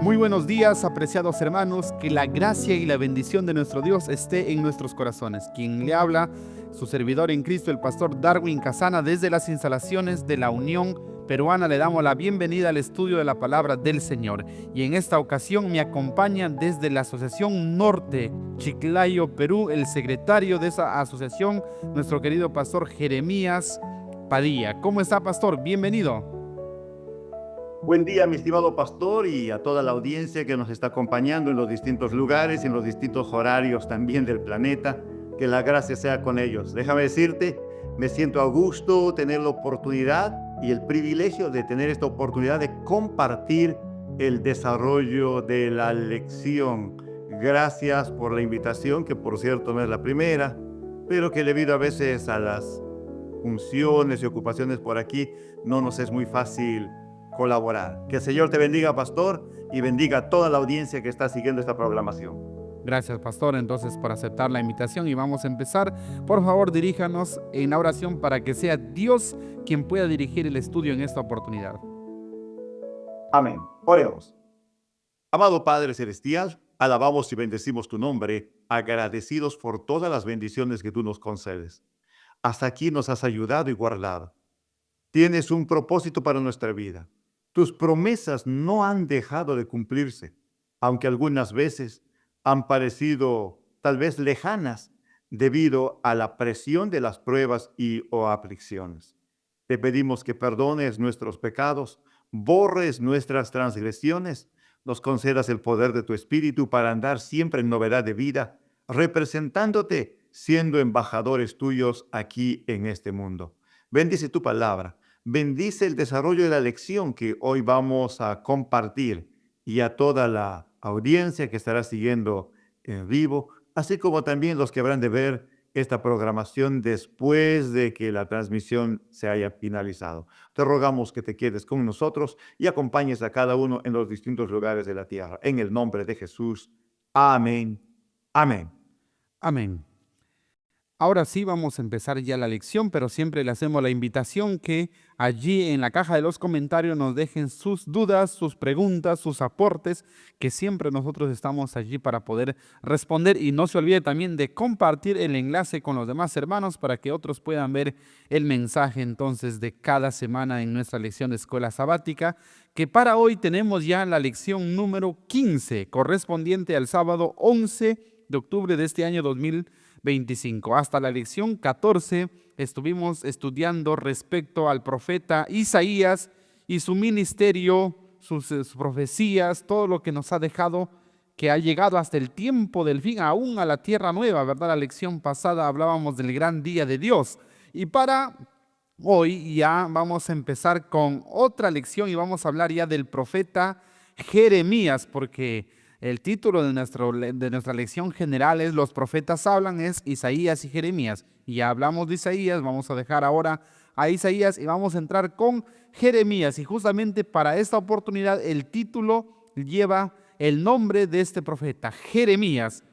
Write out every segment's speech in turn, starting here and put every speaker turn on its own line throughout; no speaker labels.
Muy buenos días, apreciados hermanos, que la gracia y la bendición de nuestro Dios esté en nuestros corazones. Quien le habla, su servidor en Cristo, el pastor Darwin Casana, desde las instalaciones de la Unión Peruana, le damos la bienvenida al estudio de la palabra del Señor. Y en esta ocasión me acompaña desde la Asociación Norte, Chiclayo, Perú, el secretario de esa asociación, nuestro querido pastor Jeremías Padilla. ¿Cómo está, pastor? Bienvenido.
Buen día, mi estimado pastor, y a toda la audiencia que nos está acompañando en los distintos lugares, en los distintos horarios también del planeta. Que la gracia sea con ellos. Déjame decirte, me siento a gusto tener la oportunidad y el privilegio de tener esta oportunidad de compartir el desarrollo de la lección. Gracias por la invitación, que por cierto no es la primera, pero que debido a veces a las funciones y ocupaciones por aquí, no nos es muy fácil colaborar. Que el Señor te bendiga, pastor, y bendiga a toda la audiencia que está siguiendo esta programación.
Gracias, pastor, entonces por aceptar la invitación, y vamos a empezar. Por favor, diríjanos en la oración para que sea Dios quien pueda dirigir el estudio en esta oportunidad.
Amén. Oremos. Amado Padre Celestial, alabamos y bendecimos tu nombre, agradecidos por todas las bendiciones que tú nos concedes. Hasta aquí nos has ayudado y guardado. Tienes un propósito para nuestra vida. Tus promesas no han dejado de cumplirse, aunque algunas veces han parecido tal vez lejanas debido a la presión de las pruebas o aflicciones. Te pedimos que perdones nuestros pecados, borres nuestras transgresiones, nos concedas el poder de tu Espíritu para andar siempre en novedad de vida, representándote, siendo embajadores tuyos aquí en este mundo. Bendice tu palabra. Bendice el desarrollo de la lección que hoy vamos a compartir, y a toda la audiencia que estará siguiendo en vivo, así como también los que habrán de ver esta programación después de que la transmisión se haya finalizado. Te rogamos que te quedes con nosotros y acompañes a cada uno en los distintos lugares de la tierra. En el nombre de Jesús. Amén. Amén.
Amén. Ahora sí vamos a empezar ya la lección, pero siempre le hacemos la invitación que allí en la caja de los comentarios nos dejen sus dudas, sus preguntas, sus aportes, que siempre nosotros estamos allí para poder responder. Y no se olvide también de compartir el enlace con los demás hermanos para que otros puedan ver el mensaje entonces de cada semana en nuestra lección de escuela sabática, que para hoy tenemos ya la lección número 15, correspondiente al sábado 11 de octubre de este año 2025. Hasta la lección 14 estuvimos estudiando respecto al profeta Isaías y su ministerio, sus profecías, todo lo que nos ha dejado, que ha llegado hasta el tiempo del fin, aún a la tierra nueva, ¿verdad? La lección pasada hablábamos del gran día de Dios. Y para hoy ya vamos a empezar con otra lección y vamos a hablar ya del profeta Jeremías, porque el título de nuestra lección general es Los profetas hablan, es Isaías y Jeremías. Y ya hablamos de Isaías, vamos a dejar ahora a Isaías y vamos a entrar con Jeremías. Y justamente para esta oportunidad el título lleva el nombre de este profeta, Jeremías.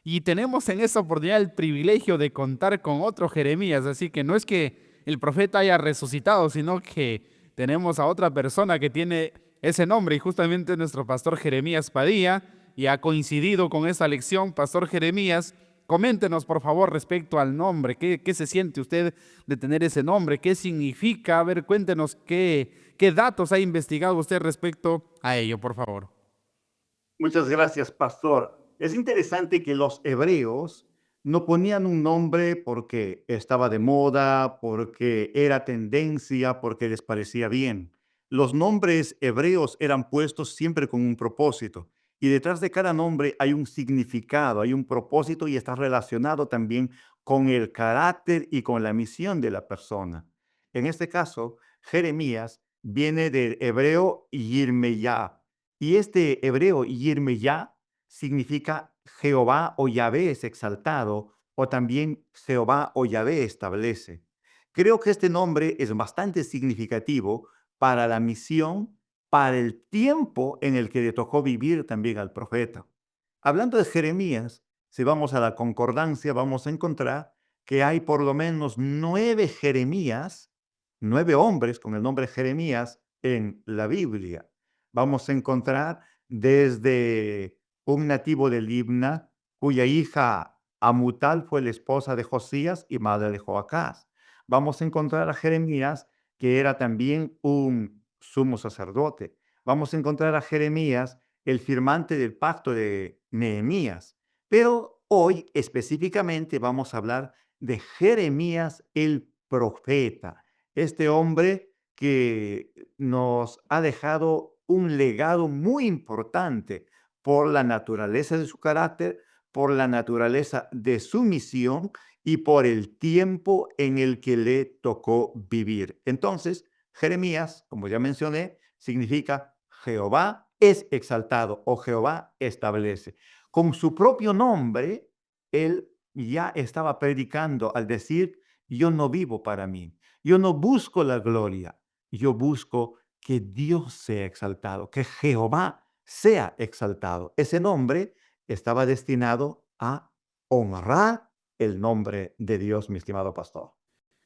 Y tenemos en esta oportunidad el privilegio de contar con otro Jeremías, así que no es que el profeta haya resucitado, sino que tenemos a otra persona que tiene ese nombre, y justamente nuestro pastor Jeremías Padilla, y ha coincidido con esta lección. Pastor Jeremías, coméntenos por favor respecto al nombre. ¿Qué se siente usted de tener ese nombre? ¿Qué significa? A ver, cuéntenos qué datos ha investigado usted respecto a ello, por favor.
Muchas gracias, pastor. Es interesante que los hebreos no ponían un nombre porque estaba de moda, porque era tendencia, porque les parecía bien. Los nombres hebreos eran puestos siempre con un propósito. Y detrás de cada nombre hay un significado, hay un propósito, y está relacionado también con el carácter y con la misión de la persona. En este caso, Jeremías viene del hebreo Yirmeyah, y este hebreo Yirmeyah significa Jehová o Yahvé es exaltado, o también Jehová o Yahvé establece. Creo que este nombre es bastante significativo para la misión, para el tiempo en el que le tocó vivir también al profeta. Hablando de Jeremías, si vamos a la concordancia, vamos a encontrar que hay por lo menos 9 Jeremías, 9 hombres con el nombre Jeremías en la Biblia. Vamos a encontrar desde un nativo de Libna, cuya hija Amutal fue la esposa de Josías y madre de Joacás. Vamos a encontrar a Jeremías, que era también un sumo sacerdote. Vamos a encontrar a Jeremías, el firmante del pacto de Nehemías. Pero hoy específicamente vamos a hablar de Jeremías el profeta, este hombre que nos ha dejado un legado muy importante por la naturaleza de su carácter, por la naturaleza de su misión y por el tiempo en el que le tocó vivir. Entonces, Jeremías, como ya mencioné, significa Jehová es exaltado o Jehová establece. Con su propio nombre, él ya estaba predicando al decir, yo no vivo para mí, yo no busco la gloria, yo busco que Dios sea exaltado, que Jehová sea exaltado. Ese nombre estaba destinado a honrar el nombre de Dios, mi estimado pastor.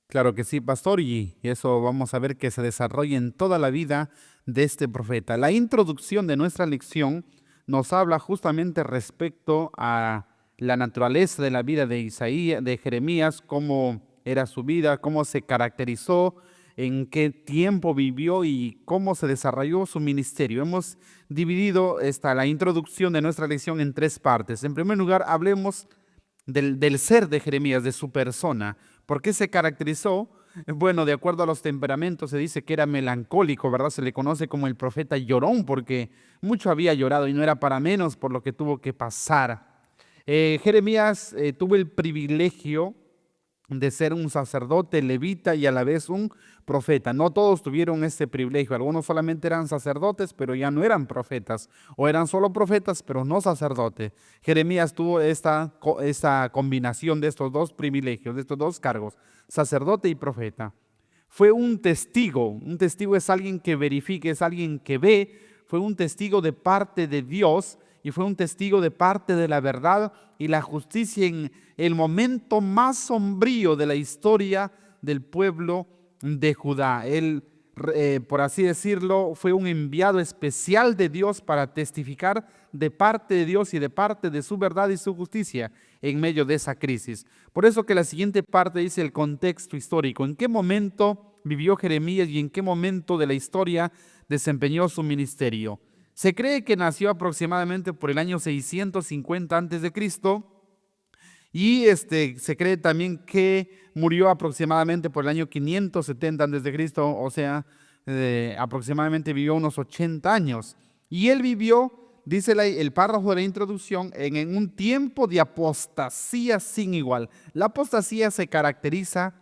Claro que sí, pastor, y eso vamos a ver que se desarrolla en toda la vida de este profeta. La introducción de nuestra lección nos habla justamente respecto a la naturaleza de la vida de Isaías, de Jeremías, cómo era su vida, cómo se caracterizó, en qué tiempo vivió y cómo se desarrolló su ministerio. Hemos dividido la introducción de nuestra lección en tres partes. En primer lugar, hablemos del ser de Jeremías, de su persona. ¿Por qué se caracterizó? Bueno, de acuerdo a los temperamentos se dice que era melancólico, ¿verdad? Se le conoce como el profeta llorón porque mucho había llorado y no era para menos por lo que tuvo que pasar. Jeremías tuvo el privilegio de ser un sacerdote levita y a la vez un profeta. No todos tuvieron ese privilegio. Algunos solamente eran sacerdotes, pero ya no eran profetas. O eran solo profetas, pero no sacerdotes. Jeremías tuvo esta combinación de estos dos privilegios, de estos dos cargos, sacerdote y profeta. Fue un testigo. Un testigo es alguien que verifica, es alguien que ve. Fue un testigo de parte de Dios y fue un testigo de parte de la verdad y la justicia en el momento más sombrío de la historia del pueblo de Judá. Él, por así decirlo, fue un enviado especial de Dios para testificar de parte de Dios y de parte de su verdad y su justicia en medio de esa crisis. Por eso que la siguiente parte dice el contexto histórico. ¿En qué momento vivió Jeremías y en qué momento de la historia desempeñó su ministerio? Se cree que nació aproximadamente por el año 650 a.C. y se cree también que murió aproximadamente por el año 570 a.C., o sea, aproximadamente vivió unos 80 años. Y él vivió, dice el párrafo de la introducción, en un tiempo de apostasía sin igual. La apostasía se caracteriza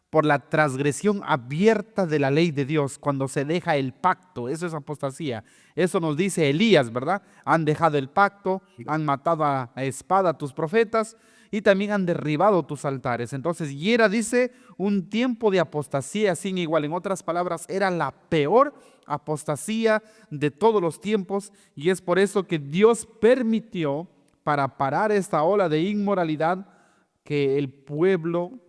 por la transgresión abierta de la ley de Dios, cuando se deja el pacto. Eso es apostasía. Eso nos dice Elías, ¿verdad? Han dejado el pacto, han matado a espada a tus profetas y también han derribado tus altares. Entonces, y era, dice, un tiempo de apostasía sin igual. En otras palabras, era la peor apostasía de todos los tiempos, y es por eso que Dios permitió, para parar esta ola de inmoralidad, que el pueblo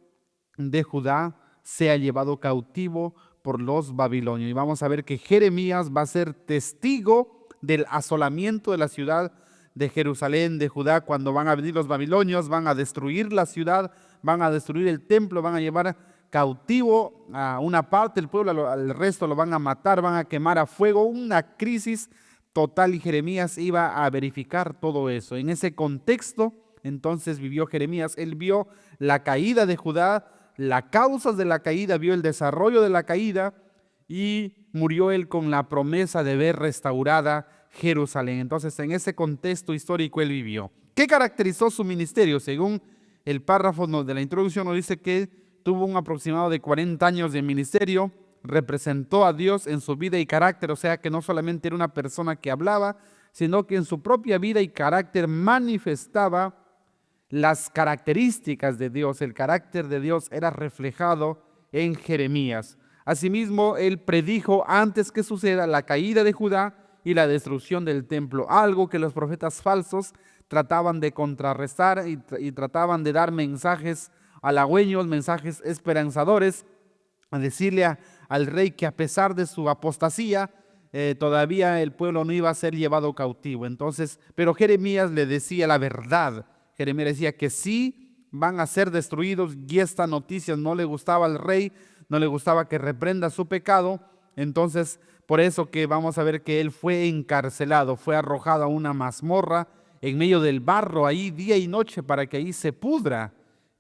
de Judá sea llevado cautivo por los babilonios. Y vamos a ver que Jeremías va a ser testigo del asolamiento de la ciudad de Jerusalén, de Judá, cuando van a venir los babilonios, van a destruir la ciudad, van a destruir el templo, van a llevar cautivo a una parte del pueblo, al resto lo van a matar, van a quemar a fuego, una crisis total, y Jeremías iba a verificar todo eso. En ese contexto, entonces vivió Jeremías. Él vio la caída de Judá, las causas de la caída, vio el desarrollo de la caída y murió él con la promesa de ver restaurada Jerusalén. Entonces, en ese contexto histórico él vivió. ¿Qué caracterizó su ministerio? Según el párrafo de la introducción nos dice que tuvo un aproximado de 40 años de ministerio, representó a Dios en su vida y carácter, o sea que no solamente era una persona que hablaba, sino que en su propia vida y carácter manifestaba las características de Dios. El carácter de Dios era reflejado en Jeremías. Asimismo, él predijo antes que suceda la caída de Judá y la destrucción del templo, algo que los profetas falsos trataban de contrarrestar y trataban de dar mensajes halagüeños, mensajes esperanzadores, a decirle al rey que a pesar de su apostasía, todavía el pueblo no iba a ser llevado cautivo. Entonces, pero Jeremías le decía la verdad. Jeremías decía que sí van a ser destruidos y esta noticia no le gustaba al rey, no le gustaba que reprenda su pecado. Entonces, por eso que vamos a ver que él fue encarcelado, fue arrojado a una mazmorra en medio del barro, ahí día y noche, para que ahí se pudra.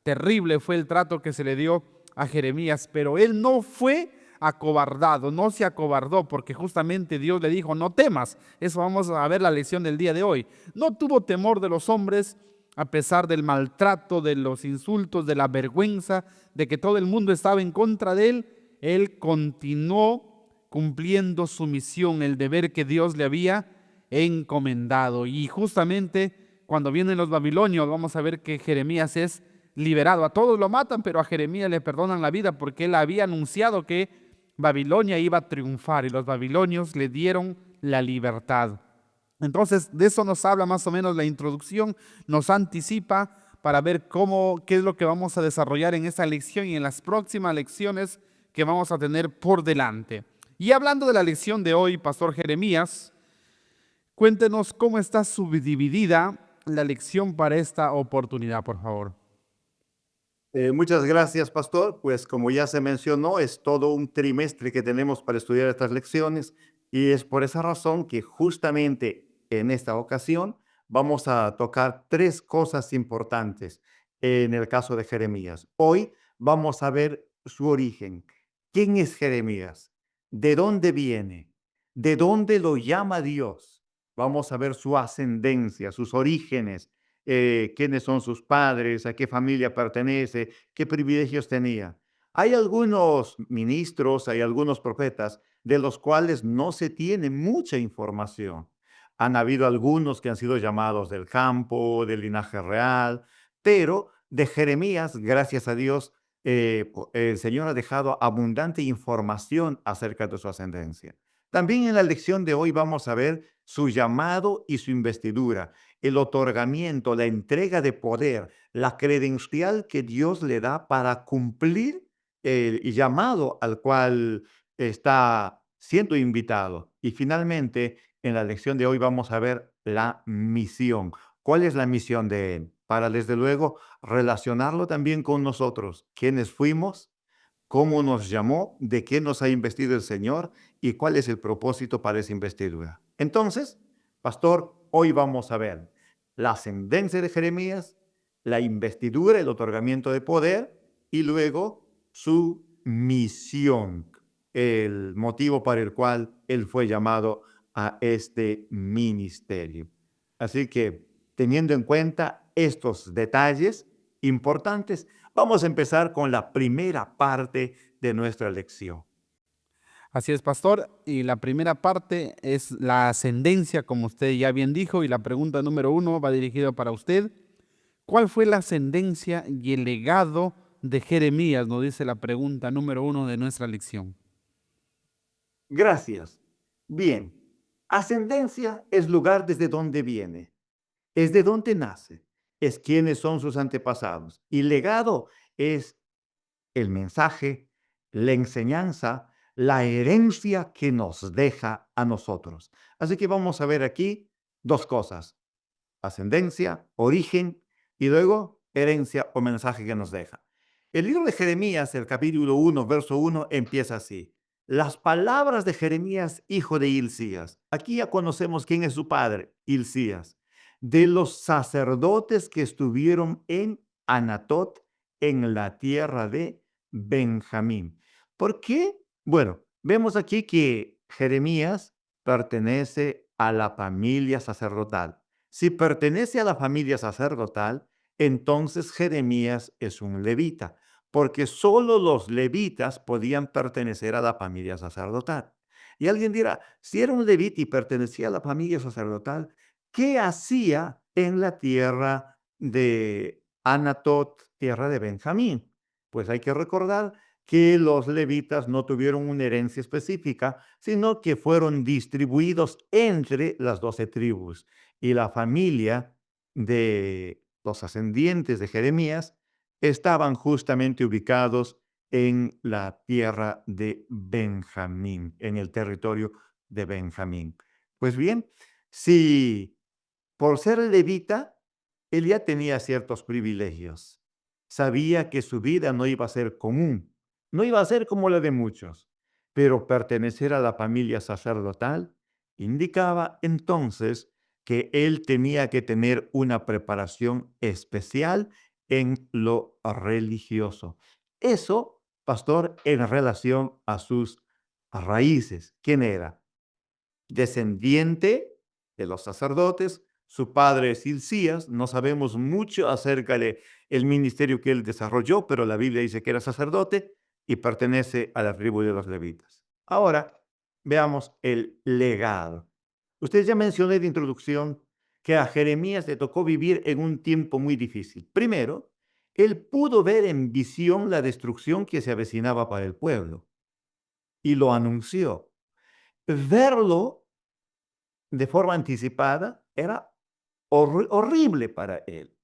Terrible fue el trato que se le dio a Jeremías, pero él no fue acobardado, no se acobardó, porque justamente Dios le dijo, no temas. Eso vamos a ver la lección del día de hoy. No tuvo temor de los hombres, a pesar del maltrato, de los insultos, de la vergüenza, de que todo el mundo estaba en contra de él. Él continuó cumpliendo su misión, el deber que Dios le había encomendado. Y justamente cuando vienen los babilonios, vamos a ver que Jeremías es liberado. A todos lo matan, pero a Jeremías le perdonan la vida porque él había anunciado que Babilonia iba a triunfar y los babilonios le dieron la libertad. Entonces, de eso nos habla más o menos la introducción, nos anticipa para ver qué es lo que vamos a desarrollar en esta lección y en las próximas lecciones que vamos a tener por delante. Y hablando de la lección de hoy, Pastor Jeremías, cuéntenos cómo está subdividida la lección para esta oportunidad, por favor.
Muchas gracias, pastor. Pues como ya se mencionó, es todo un trimestre que tenemos para estudiar estas lecciones y es por esa razón que justamente en esta ocasión vamos a tocar tres cosas importantes en el caso de Jeremías. Hoy vamos a ver su origen. ¿Quién es Jeremías? ¿De dónde viene? ¿De dónde lo llama Dios? Vamos a ver su ascendencia, sus orígenes, quiénes son sus padres, a qué familia pertenece, qué privilegios tenía. Hay algunos ministros, hay algunos profetas de los cuales no se tiene mucha información. Han habido algunos que han sido llamados del campo, del linaje real, pero de Jeremías, gracias a Dios, el Señor ha dejado abundante información acerca de su ascendencia. También en la lección de hoy vamos a ver su llamado y su investidura, el otorgamiento, la entrega de poder, la credencial que Dios le da para cumplir el llamado al cual está siendo invitado. Y finalmente, en la lección de hoy vamos a ver la misión. ¿Cuál es la misión de Él? Para, desde luego, relacionarlo también con nosotros. ¿Quiénes fuimos? ¿Cómo nos llamó? ¿De qué nos ha investido el Señor? ¿Y cuál es el propósito para esa investidura? Entonces, pastor, hoy vamos a ver la ascendencia de Jeremías, la investidura, el otorgamiento de poder y luego su misión, el motivo para el cual él fue llamado a este ministerio. Así que, teniendo en cuenta estos detalles importantes, vamos a empezar con la primera parte de nuestra lección.
Así es, pastor. Y la primera parte es la ascendencia, como usted ya bien dijo, y la pregunta número 1 va dirigida para usted. ¿Cuál fue la ascendencia y el legado de Jeremías? Nos dice la pregunta número 1 de nuestra lección.
Gracias. Bien, ascendencia es lugar desde donde viene, es de donde nace, es quiénes son sus antepasados. Y legado es el mensaje, la enseñanza, la herencia que nos deja a nosotros. Así que vamos a ver aquí dos cosas: ascendencia, origen y luego herencia o mensaje que nos deja. El libro de Jeremías, el capítulo 1, verso 1, empieza así: las palabras de Jeremías, hijo de Hilcías. Aquí ya conocemos quién es su padre, Hilcías. De los sacerdotes que estuvieron en Anatot, en la tierra de Benjamín. ¿Por qué? Bueno, vemos aquí que Jeremías pertenece a la familia sacerdotal. Si pertenece a la familia sacerdotal, entonces Jeremías es un levita, porque solo los levitas podían pertenecer a la familia sacerdotal. Y alguien dirá, si era un levita y pertenecía a la familia sacerdotal, ¿qué hacía en la tierra de Anatot, tierra de Benjamín? Pues hay que recordar que los levitas no tuvieron una herencia específica, sino que fueron distribuidos entre las 12 tribus. Y la familia de los ascendientes de Jeremías estaban justamente ubicados en la tierra de Benjamín, en el territorio de Benjamín. Pues bien, si por ser levita, él ya tenía ciertos privilegios. Sabía que su vida no iba a ser común, no iba a ser como la de muchos, pero pertenecer a la familia sacerdotal indicaba entonces que él tenía que tener una preparación especial en lo religioso. Eso, pastor, en relación a sus raíces. ¿Quién era? Descendiente de los sacerdotes. Su padre es Hilcías. No sabemos mucho acerca de el ministerio que él desarrolló, pero la Biblia dice que era sacerdote y pertenece a la tribu de los levitas. Ahora, veamos el legado. Usted ya mencionó de introducción que a Jeremías le tocó vivir en un tiempo muy difícil. Primero, él pudo ver en visión la destrucción que se avecinaba para el pueblo y lo anunció. Verlo de forma anticipada era horrible para él.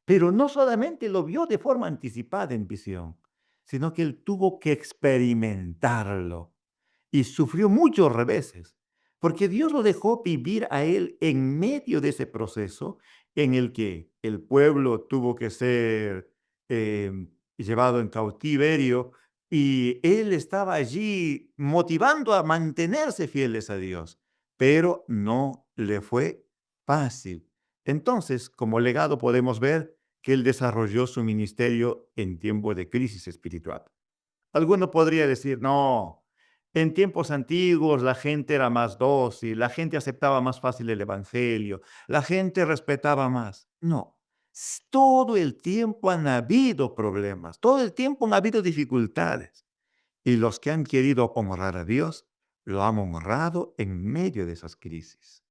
Pero no solamente lo vio de forma anticipada en visión, sino que él tuvo que experimentarlo y sufrió muchos reveses, porque Dios lo dejó vivir a él en medio de ese proceso en el que el pueblo tuvo que ser llevado en cautiverio y él estaba allí motivando a mantenerse fieles a Dios, pero no le fue fácil. Entonces, como legado podemos ver que él desarrolló su ministerio en tiempo de crisis espiritual. Alguno podría decir, no, en tiempos antiguos la gente era más dócil, la gente aceptaba más fácil el evangelio, la gente respetaba más. No, todo el tiempo han habido problemas, todo el tiempo han habido dificultades. Y los que han querido honrar a Dios, lo han honrado en medio de esas crisis.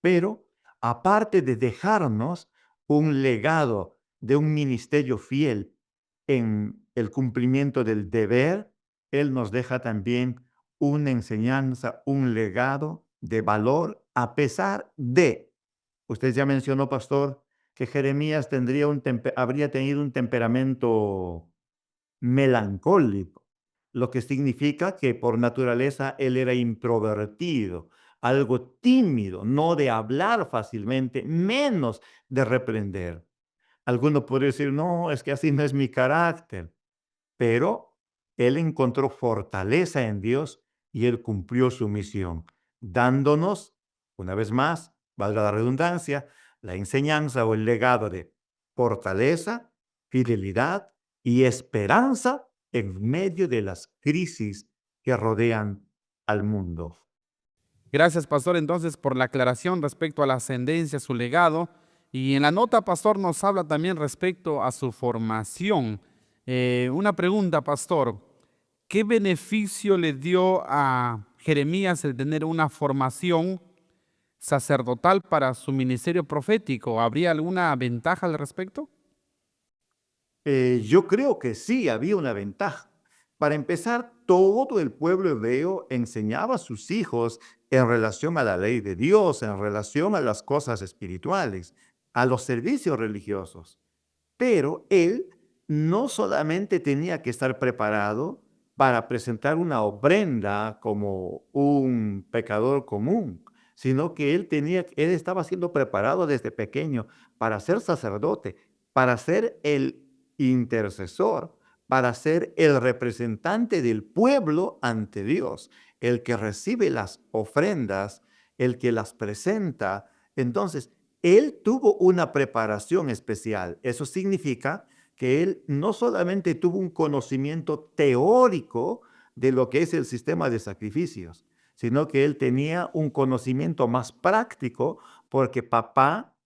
Pero aparte de dejarnos un legado de un ministerio fiel en el cumplimiento del deber, Él nos deja también una enseñanza, un legado de valor a pesar de. Usted ya mencionó, pastor, que Jeremías habría tenido un temperamento melancólico, lo que significa que por naturaleza él era introvertido, algo tímido, no de hablar fácilmente, menos de reprender. Alguno podría decir, no, es que así no es mi carácter, pero él encontró fortaleza en Dios y él cumplió su misión, dándonos, una vez más, valga la redundancia, la enseñanza o el legado de fortaleza, fidelidad y esperanza en medio de las crisis que rodean al mundo.
Gracias, pastor, entonces por la aclaración respecto a la ascendencia, su legado. Y en la nota, pastor, nos habla también respecto a su formación. Una pregunta, pastor. ¿Qué beneficio le dio a Jeremías el tener una formación sacerdotal para su ministerio profético? ¿Habría alguna ventaja al respecto?
Yo creo que sí había una ventaja. Para empezar, todo el pueblo hebreo enseñaba a sus hijos en relación a la ley de Dios, en relación a las cosas espirituales, a los servicios religiosos. Pero él no solamente tenía que estar preparado para presentar una ofrenda como un pecador común, sino que él estaba siendo preparado desde pequeño para ser sacerdote, para ser el intercesor, para ser el representante del pueblo ante Dios, el que recibe las ofrendas, el que las presenta. Entonces, él tuvo una preparación especial. Eso significa que él no solamente tuvo un conocimiento teórico de lo que es el sistema de sacrificios, sino que él tenía un conocimiento más práctico porque papá,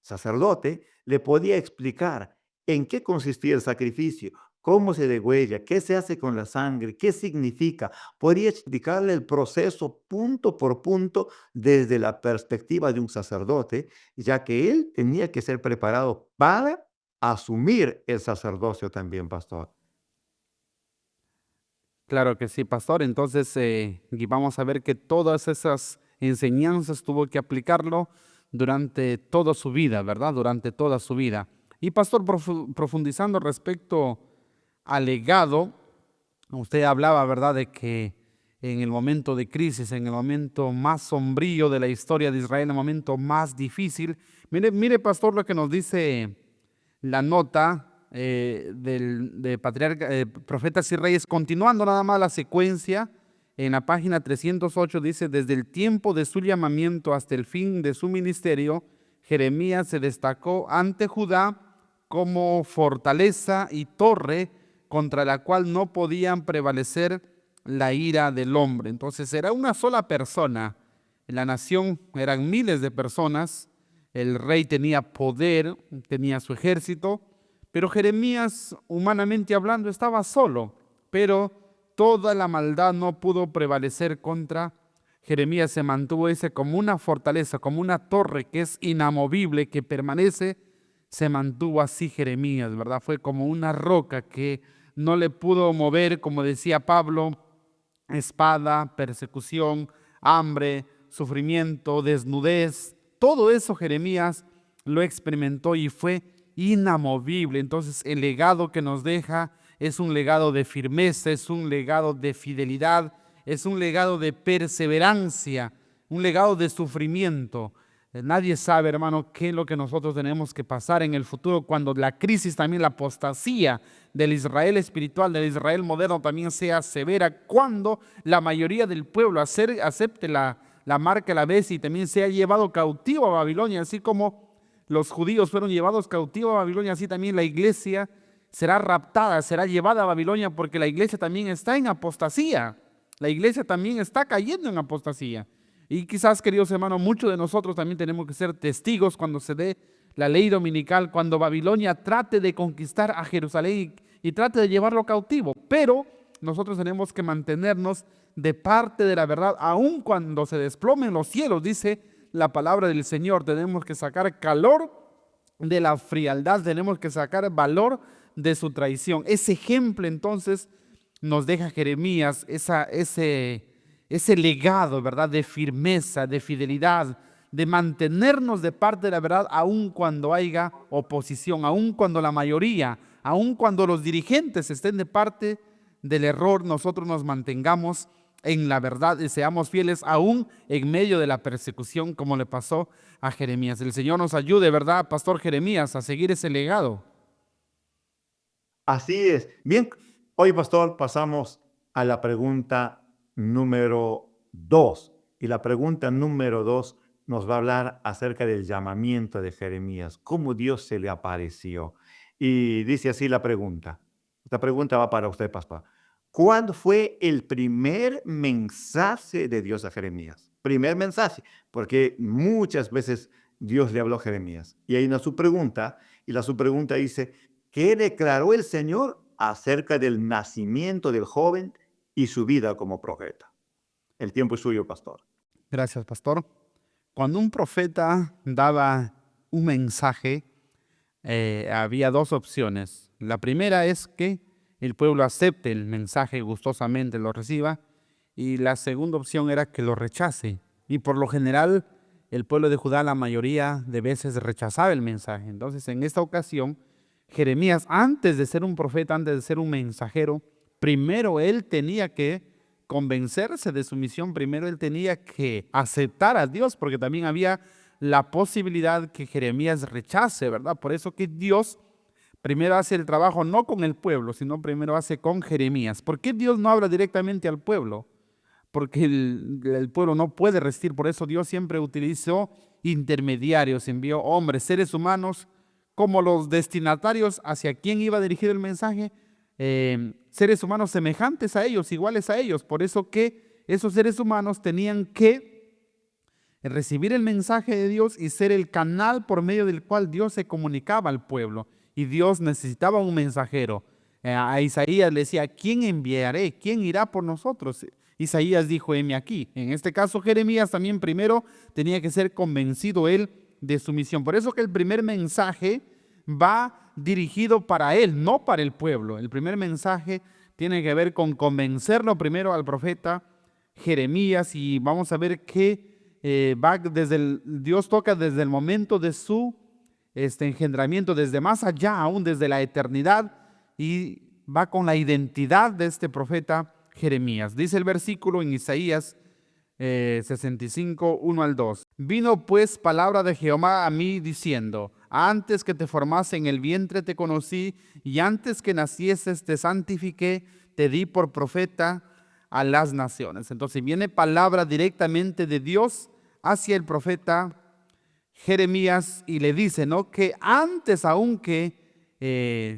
sacerdote, le podía explicar en qué consistía el sacrificio, cómo se degüella, qué se hace con la sangre, qué significa. Podría explicarle el proceso punto por punto desde la perspectiva de un sacerdote, ya que él tenía que ser preparado para asumir el sacerdocio también, pastor.
Claro que sí, pastor. Entonces, y vamos a ver que todas esas enseñanzas tuvo que aplicarlo durante toda su vida, ¿verdad? Durante toda su vida. Y pastor, profundizando respecto al legado, usted hablaba, ¿verdad?, de que en el momento de crisis, en el momento más sombrío de la historia de Israel, en el momento más difícil. Mire, pastor, lo que nos dice la nota de Profetas y Reyes, continuando nada más la secuencia. En la página 308 dice: desde el tiempo de su llamamiento hasta el fin de su ministerio, Jeremías se destacó ante Judá como fortaleza y torre contra la cual no podían prevalecer la ira del hombre. Entonces era una sola persona. En la nación eran miles de personas. El rey tenía poder, tenía su ejército, pero Jeremías, humanamente hablando, estaba solo. Pero toda la maldad no pudo prevalecer contra Jeremías. Se mantuvo ese como una fortaleza, como una torre que es inamovible, que permanece. Se mantuvo así Jeremías, ¿verdad? Fue como una roca que no le pudo mover, como decía Pablo, espada, persecución, hambre, sufrimiento, desnudez. Todo eso Jeremías lo experimentó y fue inamovible. Entonces el legado que nos deja es un legado de firmeza, es un legado de fidelidad, es un legado de perseverancia, un legado de sufrimiento. Nadie sabe, hermano, qué es lo que nosotros tenemos que pasar en el futuro cuando la crisis, también la apostasía del Israel espiritual, del Israel moderno también sea severa, cuando la mayoría del pueblo acepte la marca de la bestia y también sea llevado cautivo a Babilonia, así como los judíos fueron llevados cautivos a Babilonia, así también la iglesia será raptada, será llevada a Babilonia, porque la iglesia también está en apostasía. La iglesia también está cayendo en apostasía. Y quizás, queridos hermanos, muchos de nosotros también tenemos que ser testigos cuando se dé la ley dominical, cuando Babilonia trate de conquistar a Jerusalén y trate de llevarlo cautivo. Pero nosotros tenemos que mantenernos de parte de la verdad, aun cuando se desplomen los cielos, dice la palabra del Señor. Tenemos que sacar calor de la frialdad, tenemos que sacar valor de su traición. Ese ejemplo entonces nos deja Jeremías, ese legado, ¿verdad?, de firmeza, de fidelidad, de mantenernos de parte de la verdad, aun cuando haya oposición, aun cuando la mayoría, aun cuando los dirigentes estén de parte del error, nosotros nos mantengamos en la verdad y seamos fieles aún en medio de la persecución, como le pasó a Jeremías. El Señor nos ayude, ¿verdad, Pastor Jeremías, a seguir ese legado?
Así es. Bien, hoy, pastor, pasamos a la pregunta número 2. Y la pregunta número 2 nos va a hablar acerca del llamamiento de Jeremías, cómo Dios se le apareció. Y dice así la pregunta. Esta pregunta va para usted, pastor. ¿Cuándo fue el primer mensaje de Dios a Jeremías? Primer mensaje, porque muchas veces Dios le habló a Jeremías. Y ahí su pregunta, y la subpregunta dice: ¿qué declaró el Señor acerca del nacimiento del joven y su vida como profeta? El tiempo es suyo, pastor.
Gracias, Pastor. Cuando un profeta daba un mensaje, había dos opciones. La primera es que el pueblo acepte el mensaje y gustosamente lo reciba, y la segunda opción era que lo rechace. Y por lo general, el pueblo de Judá la mayoría de veces rechazaba el mensaje. Entonces, en esta ocasión, Jeremías, antes de ser un profeta, antes de ser un mensajero, primero él tenía que convencerse de su misión, primero él tenía que aceptar a Dios, porque también había la posibilidad que Jeremías rechace, ¿verdad? Por eso que Dios primero hace el trabajo no con el pueblo, sino primero hace con Jeremías. ¿Por qué Dios no habla directamente al pueblo? Porque el pueblo no puede resistir, por eso Dios siempre utilizó intermediarios, envió hombres, seres humanos, como los destinatarios hacia quién iba dirigido el mensaje, seres humanos semejantes a ellos, iguales a ellos. Por eso que esos seres humanos tenían que recibir el mensaje de Dios y ser el canal por medio del cual Dios se comunicaba al pueblo. Y Dios necesitaba un mensajero. A Isaías le decía: ¿quién enviaré? ¿Quién irá por nosotros? Isaías dijo: heme aquí. En este caso, Jeremías también primero tenía que ser convencido él de su misión. Por eso que el primer mensaje va dirigido para él, no para el pueblo. El primer mensaje tiene que ver con convencerlo primero al profeta Jeremías, y vamos a ver que Dios toca desde el momento de su engendramiento, desde más allá, aún desde la eternidad, y va con la identidad de este profeta Jeremías. Dice el versículo en Isaías 65, 1 al 2. Vino pues palabra de Jehová a mí diciendo: antes que te formase en el vientre te conocí, y antes que nacieses te santifiqué, te di por profeta a las naciones. Entonces viene palabra directamente de Dios hacia el profeta Jeremías y le dice, ¿no?, que antes aún que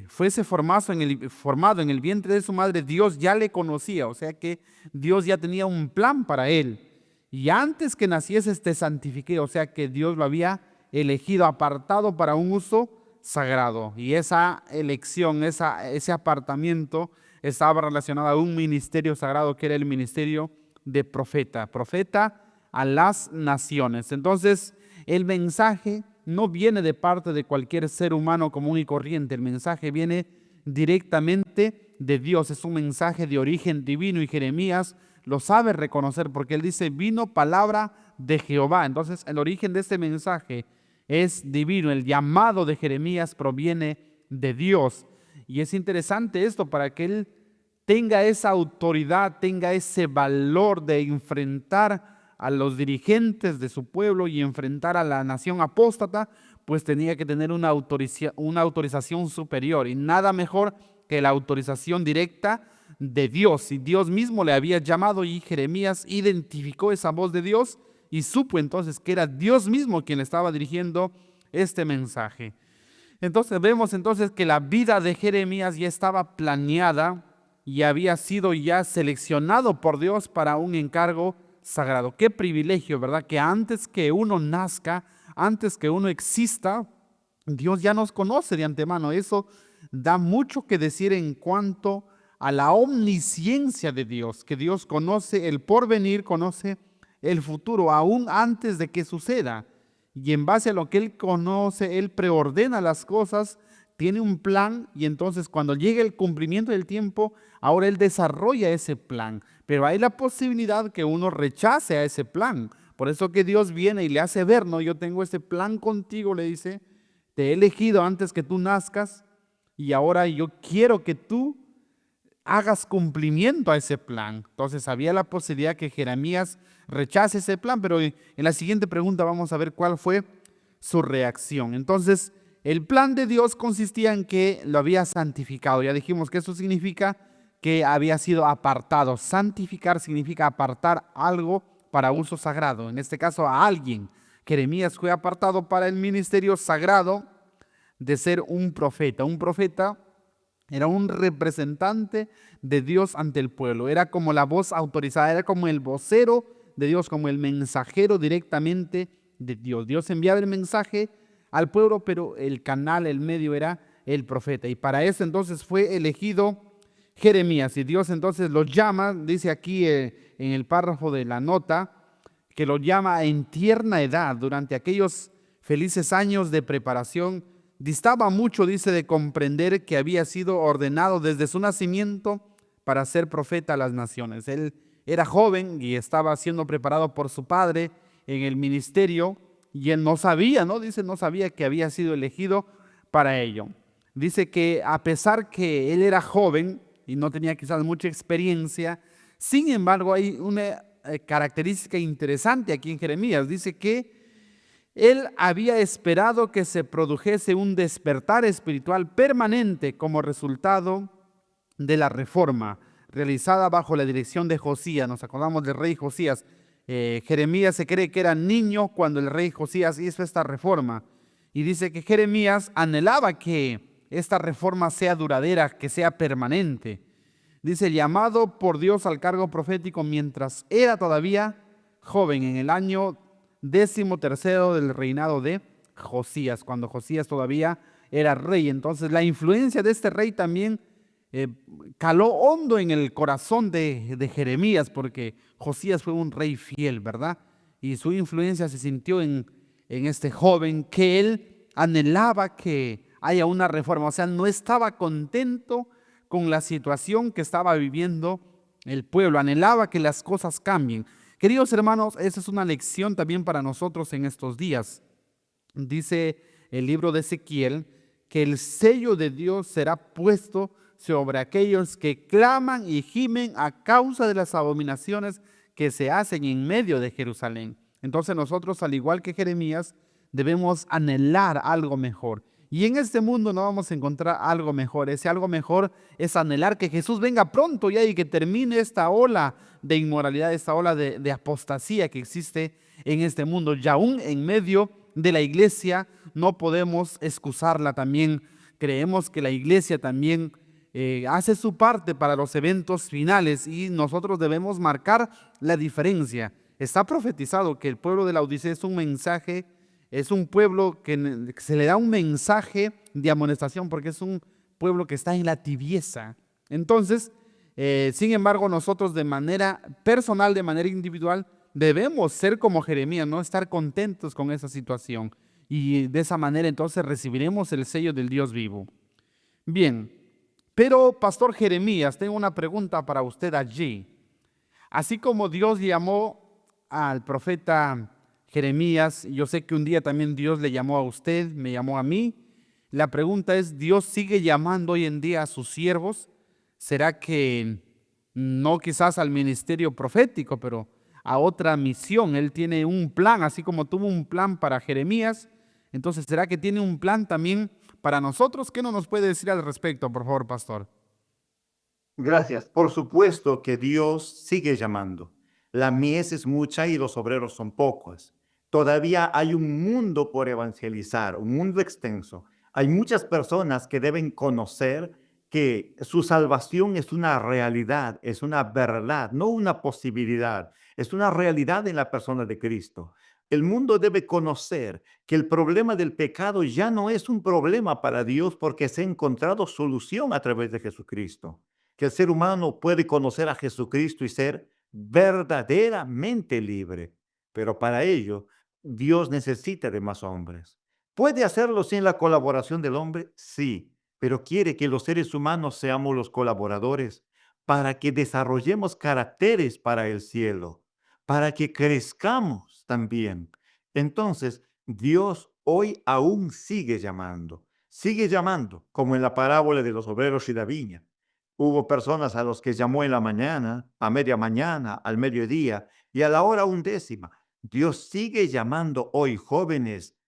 fuese formado en el vientre de su madre, Dios ya le conocía, o sea que Dios ya tenía un plan para él. Y antes que nacieses te santifiqué, o sea que Dios lo había elegido, apartado para un uso sagrado. Y esa elección, ese apartamiento estaba relacionado a un ministerio sagrado que era el ministerio de profeta a las naciones. Entonces, el mensaje no viene de parte de cualquier ser humano común y corriente. El mensaje viene directamente de Dios. Es un mensaje de origen divino y Jeremías lo sabe reconocer porque él dice, vino palabra de Jehová. Entonces, el origen de este mensaje es divino. El llamado de Jeremías proviene de Dios. Y es interesante esto para que él tenga esa autoridad, tenga ese valor de enfrentar a los dirigentes de su pueblo y enfrentar a la nación apóstata, pues tenía que tener una autorización superior, y nada mejor que la autorización directa de Dios. Y Dios mismo le había llamado y Jeremías identificó esa voz de Dios y supo entonces que era Dios mismo quien le estaba dirigiendo este mensaje. Entonces vemos entonces que la vida de Jeremías ya estaba planeada y había sido ya seleccionado por Dios para un encargo sagrado. Qué privilegio, ¿verdad? Que antes que uno nazca, antes que uno exista, Dios ya nos conoce de antemano. Eso da mucho que decir en cuanto a la omnisciencia de Dios, que Dios conoce el porvenir, conoce el futuro, aún antes de que suceda. Y en base a lo que Él conoce, Él preordena las cosas, tiene un plan, y entonces cuando llegue el cumplimiento del tiempo, ahora Él desarrolla ese plan. Pero hay la posibilidad que uno rechace a ese plan. Por eso que Dios viene y le hace ver, no, yo tengo ese plan contigo, le dice, te he elegido antes que tú nazcas y ahora yo quiero que tú hagas cumplimiento a ese plan. Entonces había la posibilidad que Jeremías rechace ese plan, pero en la siguiente pregunta vamos a ver cuál fue su reacción. Entonces, el plan de Dios consistía en que lo había santificado. Ya dijimos que eso significa que había sido apartado. Santificar significa apartar algo para uso sagrado. En este caso, a alguien. Jeremías fue apartado para el ministerio sagrado de ser un profeta. Un profeta era un representante de Dios ante el pueblo. Era como la voz autorizada, era como el vocero de Dios, como el mensajero directamente de Dios. Dios enviaba el mensaje al pueblo, pero el canal, el medio era el profeta. Y para eso entonces fue elegido Jeremías. Y Dios entonces lo llama, dice aquí en el párrafo de la nota, que lo llama en tierna edad, durante aquellos felices años de preparación. Distaba mucho, dice, de comprender que había sido ordenado desde su nacimiento para ser profeta a las naciones. Él era joven y estaba siendo preparado por su padre en el ministerio, y él no sabía, ¿no? Dice, no sabía que había sido elegido para ello. Dice que a pesar que él era joven y no tenía quizás mucha experiencia, sin embargo hay una característica interesante aquí en Jeremías. Dice que él había esperado que se produjese un despertar espiritual permanente como resultado de la reforma realizada bajo la dirección de Josías. Nos acordamos del rey Josías. Jeremías se cree que era niño cuando el rey Josías hizo esta reforma. Y dice que Jeremías anhelaba que esta reforma sea duradera, que sea permanente. Dice, llamado por Dios al cargo profético mientras era todavía joven, en el año 13º del reinado de Josías, cuando Josías todavía era rey. Entonces la influencia de este rey también caló hondo en el corazón de Jeremías, porque Josías fue un rey fiel, ¿verdad? Y su influencia se sintió en este joven, que él anhelaba que haya una reforma. O sea, no estaba contento con la situación que estaba viviendo el pueblo, anhelaba que las cosas cambien. Queridos hermanos, esa es una lección también para nosotros en estos días. Dice el libro de Ezequiel que el sello de Dios será puesto sobre aquellos que claman y gimen a causa de las abominaciones que se hacen en medio de Jerusalén. Entonces nosotros, al igual que Jeremías, debemos anhelar algo mejor. Y en este mundo no vamos a encontrar algo mejor. Ese algo mejor es anhelar que Jesús venga pronto ya y que termine esta ola de inmoralidad, esta ola de apostasía que existe en este mundo. Y aún en medio de la iglesia no podemos excusarla también. Creemos que la iglesia también hace su parte para los eventos finales y nosotros debemos marcar la diferencia. Está profetizado que el pueblo de la Odisea es un mensaje, es un pueblo que se le da un mensaje de amonestación porque es un pueblo que está en la tibieza. Entonces, sin embargo, nosotros de manera personal, de manera individual, debemos ser como Jeremías, no estar contentos con esa situación. Y de esa manera entonces recibiremos el sello del Dios vivo. Bien, pero Pastor Jeremías, tengo una pregunta para usted allí. Así como Dios llamó al profeta Jeremías, yo sé que un día también Dios le llamó a usted, me llamó a mí. La pregunta es, ¿Dios sigue llamando hoy en día a sus siervos? ¿Será que no quizás al ministerio profético, pero a otra misión? Él tiene un plan, así como tuvo un plan para Jeremías. Entonces, ¿será que tiene un plan también para nosotros? ¿Qué no nos puede decir al respecto, por favor, pastor?
Gracias. Por supuesto que Dios sigue llamando. La mies es mucha y los obreros son pocos. Todavía hay un mundo por evangelizar, un mundo extenso. Hay muchas personas que deben conocer que su salvación es una realidad, es una verdad, no una posibilidad, es una realidad en la persona de Cristo. El mundo debe conocer que el problema del pecado ya no es un problema para Dios porque se ha encontrado solución a través de Jesucristo, que el ser humano puede conocer a Jesucristo y ser verdaderamente libre. Pero para ello, Dios necesita de más hombres. ¿Puede hacerlo sin la colaboración del hombre? Sí, pero quiere que los seres humanos seamos los colaboradores para que desarrollemos caracteres para el cielo, para que crezcamos también. Entonces, Dios hoy aún sigue llamando, como en la parábola de los obreros y la viña. Hubo personas a los que llamó en la mañana, a media mañana, al mediodía y a la hora 11. Dios sigue llamando hoy jóvenes,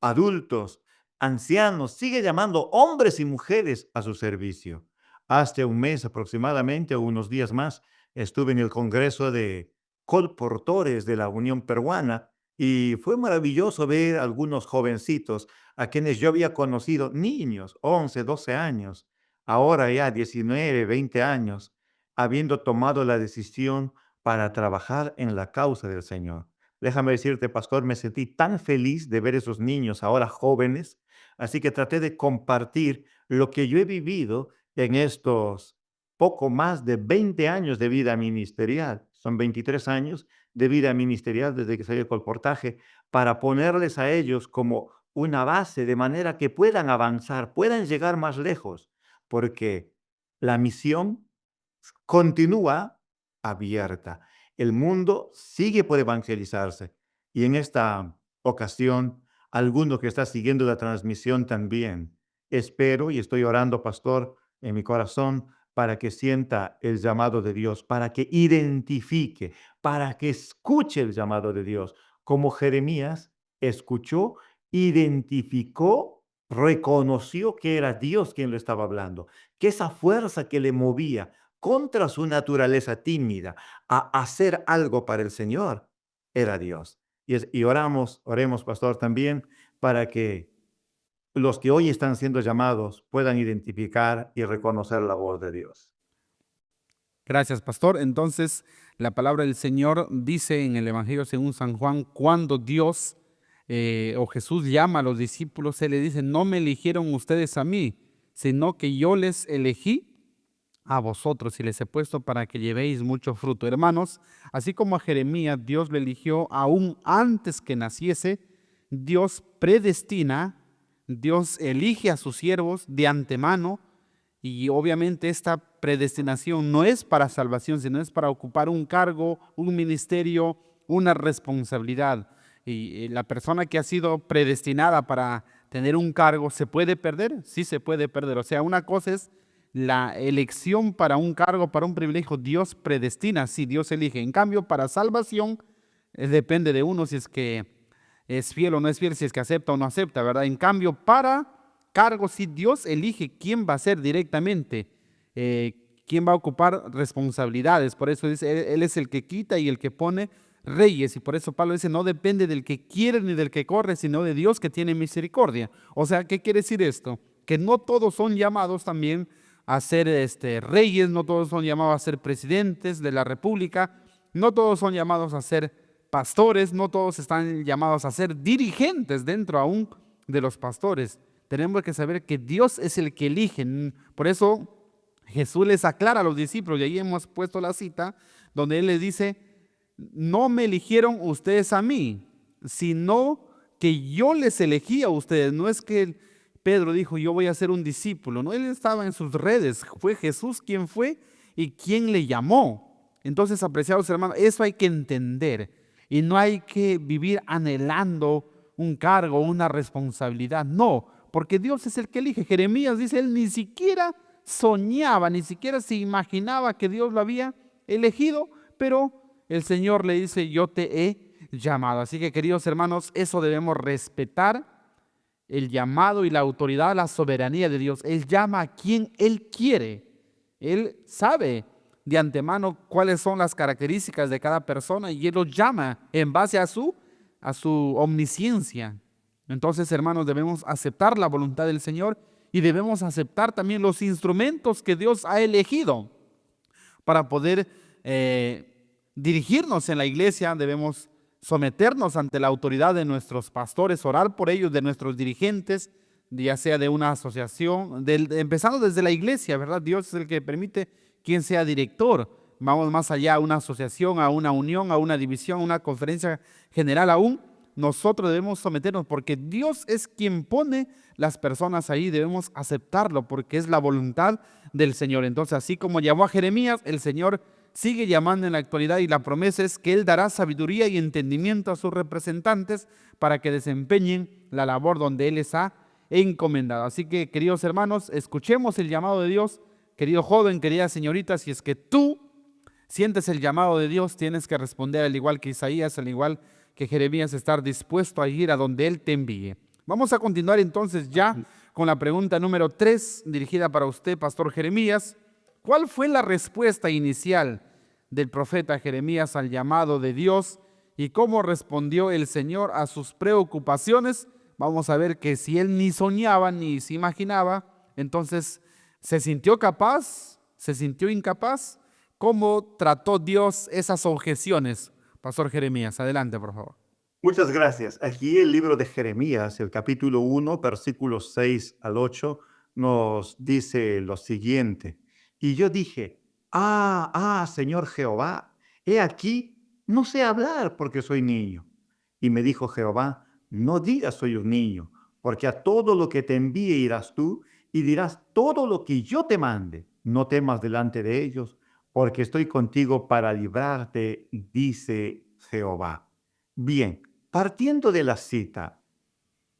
adultos, ancianos, sigue llamando hombres y mujeres a su servicio. Hace un mes aproximadamente, o unos días más, estuve en el Congreso de Colportores de la Unión Peruana y fue maravilloso ver algunos jovencitos a quienes yo había conocido, niños, 11, 12 años, ahora ya 19, 20 años, habiendo tomado la decisión para trabajar en la causa del Señor. Déjame decirte, pastor, me sentí tan feliz de ver esos niños ahora jóvenes, así que traté de compartir lo que yo he vivido en estos poco más de 20 años de vida ministerial. Son 23 años de vida ministerial desde que salí del colportaje, para ponerles a ellos como una base de manera que puedan avanzar, puedan llegar más lejos, porque la misión continúa abierta. El mundo sigue por evangelizarse. Y en esta ocasión, alguno que está siguiendo la transmisión también, espero y estoy orando, pastor, en mi corazón, para que sienta el llamado de Dios, para que identifique, para que escuche el llamado de Dios, como Jeremías escuchó, identificó, reconoció que era Dios quien lo estaba hablando, que esa fuerza que le movía contra su naturaleza tímida a hacer algo para el Señor era Dios. Y oremos, pastor, también para que los que hoy están siendo llamados puedan identificar y reconocer la voz de Dios.
Gracias, pastor. Entonces, la palabra del Señor dice en el Evangelio según San Juan, cuando Dios o Jesús llama a los discípulos, Él le dice, no me eligieron ustedes a mí, sino que yo les elegí a vosotros y les he puesto para que llevéis mucho fruto. Hermanos, así como a Jeremías Dios le eligió aún antes que naciese, Dios predestina, Dios elige a sus siervos de antemano y obviamente esta predestinación no es para salvación, sino es para ocupar un cargo, un ministerio, una responsabilidad. Y la persona que ha sido predestinada para tener un cargo, ¿se puede perder? Sí se puede perder. O sea, una cosa es la elección para un cargo, para un privilegio, Dios predestina, sí, Dios elige. En cambio, para salvación, depende de uno si es que es fiel o no es fiel, si es que acepta o no acepta, ¿verdad? En cambio, para cargos, sí, Dios elige quién va a ser directamente, quién va a ocupar responsabilidades. Por eso dice, él es el que quita y el que pone reyes. Y por eso Pablo dice, no depende del que quiere ni del que corre, sino de Dios que tiene misericordia. O sea, ¿qué quiere decir esto? Que no todos son llamados también a ser reyes, no todos son llamados a ser presidentes de la república, no todos son llamados a ser pastores, no todos están llamados a ser dirigentes dentro aún de los pastores. Tenemos que saber que Dios es el que elige. Por eso Jesús les aclara a los discípulos, y ahí hemos puesto la cita, donde Él les dice, no me eligieron ustedes a mí, sino que yo les elegí a ustedes. No es que Pedro dijo, yo voy a ser un discípulo. No, él estaba en sus redes. Fue Jesús quien fue y quien le llamó. Entonces, apreciados hermanos, eso hay que entender. Y no hay que vivir anhelando un cargo, una responsabilidad. No, porque Dios es el que elige. Jeremías dice, él ni siquiera soñaba, ni siquiera se imaginaba que Dios lo había elegido, pero el Señor le dice, yo te he llamado. Así que, queridos hermanos, eso debemos respetar, el llamado y la autoridad, la soberanía de Dios. Él llama a quien Él quiere. Él sabe de antemano cuáles son las características de cada persona y Él los llama en base a su omnisciencia. Entonces, hermanos, debemos aceptar la voluntad del Señor y debemos aceptar también los instrumentos que Dios ha elegido para poder dirigirnos en la iglesia. Debemos someternos ante la autoridad de nuestros pastores, orar por ellos, de nuestros dirigentes, ya sea de una asociación, empezando desde la iglesia, ¿verdad? Dios es el que permite quien sea director. Vamos más allá, a una asociación, a una unión, a una división, a una conferencia general aún. Nosotros debemos someternos porque Dios es quien pone las personas ahí. Debemos aceptarlo porque es la voluntad del Señor. Entonces, así como llamó a Jeremías, el Señor sigue llamando en la actualidad y la promesa es que Él dará sabiduría y entendimiento a sus representantes para que desempeñen la labor donde Él les ha encomendado. Así que, queridos hermanos, escuchemos el llamado de Dios. Querido joven, querida señorita, si es que tú sientes el llamado de Dios, tienes que responder al igual que Isaías, al igual que Jeremías, estar dispuesto a ir a donde Él te envíe. Vamos a continuar entonces ya con la pregunta número 3, dirigida para usted, Pastor Jeremías. ¿Cuál fue la respuesta inicial del profeta Jeremías al llamado de Dios y cómo respondió el Señor a sus preocupaciones? Vamos a ver que si él ni soñaba ni se imaginaba, entonces se sintió capaz, se sintió incapaz. ¿Cómo trató Dios esas objeciones? Pastor Jeremías, adelante, por favor.
Muchas gracias. Aquí el libro de Jeremías, el capítulo 1, versículos 6 al 8, nos dice lo siguiente. Y yo dije, Señor Jehová, he aquí, no sé hablar porque soy niño. Y me dijo Jehová, no digas soy un niño, porque a todo lo que te envíe irás tú y dirás todo lo que yo te mande. No temas delante de ellos, porque estoy contigo para librarte, dice Jehová. Bien, partiendo de la cita,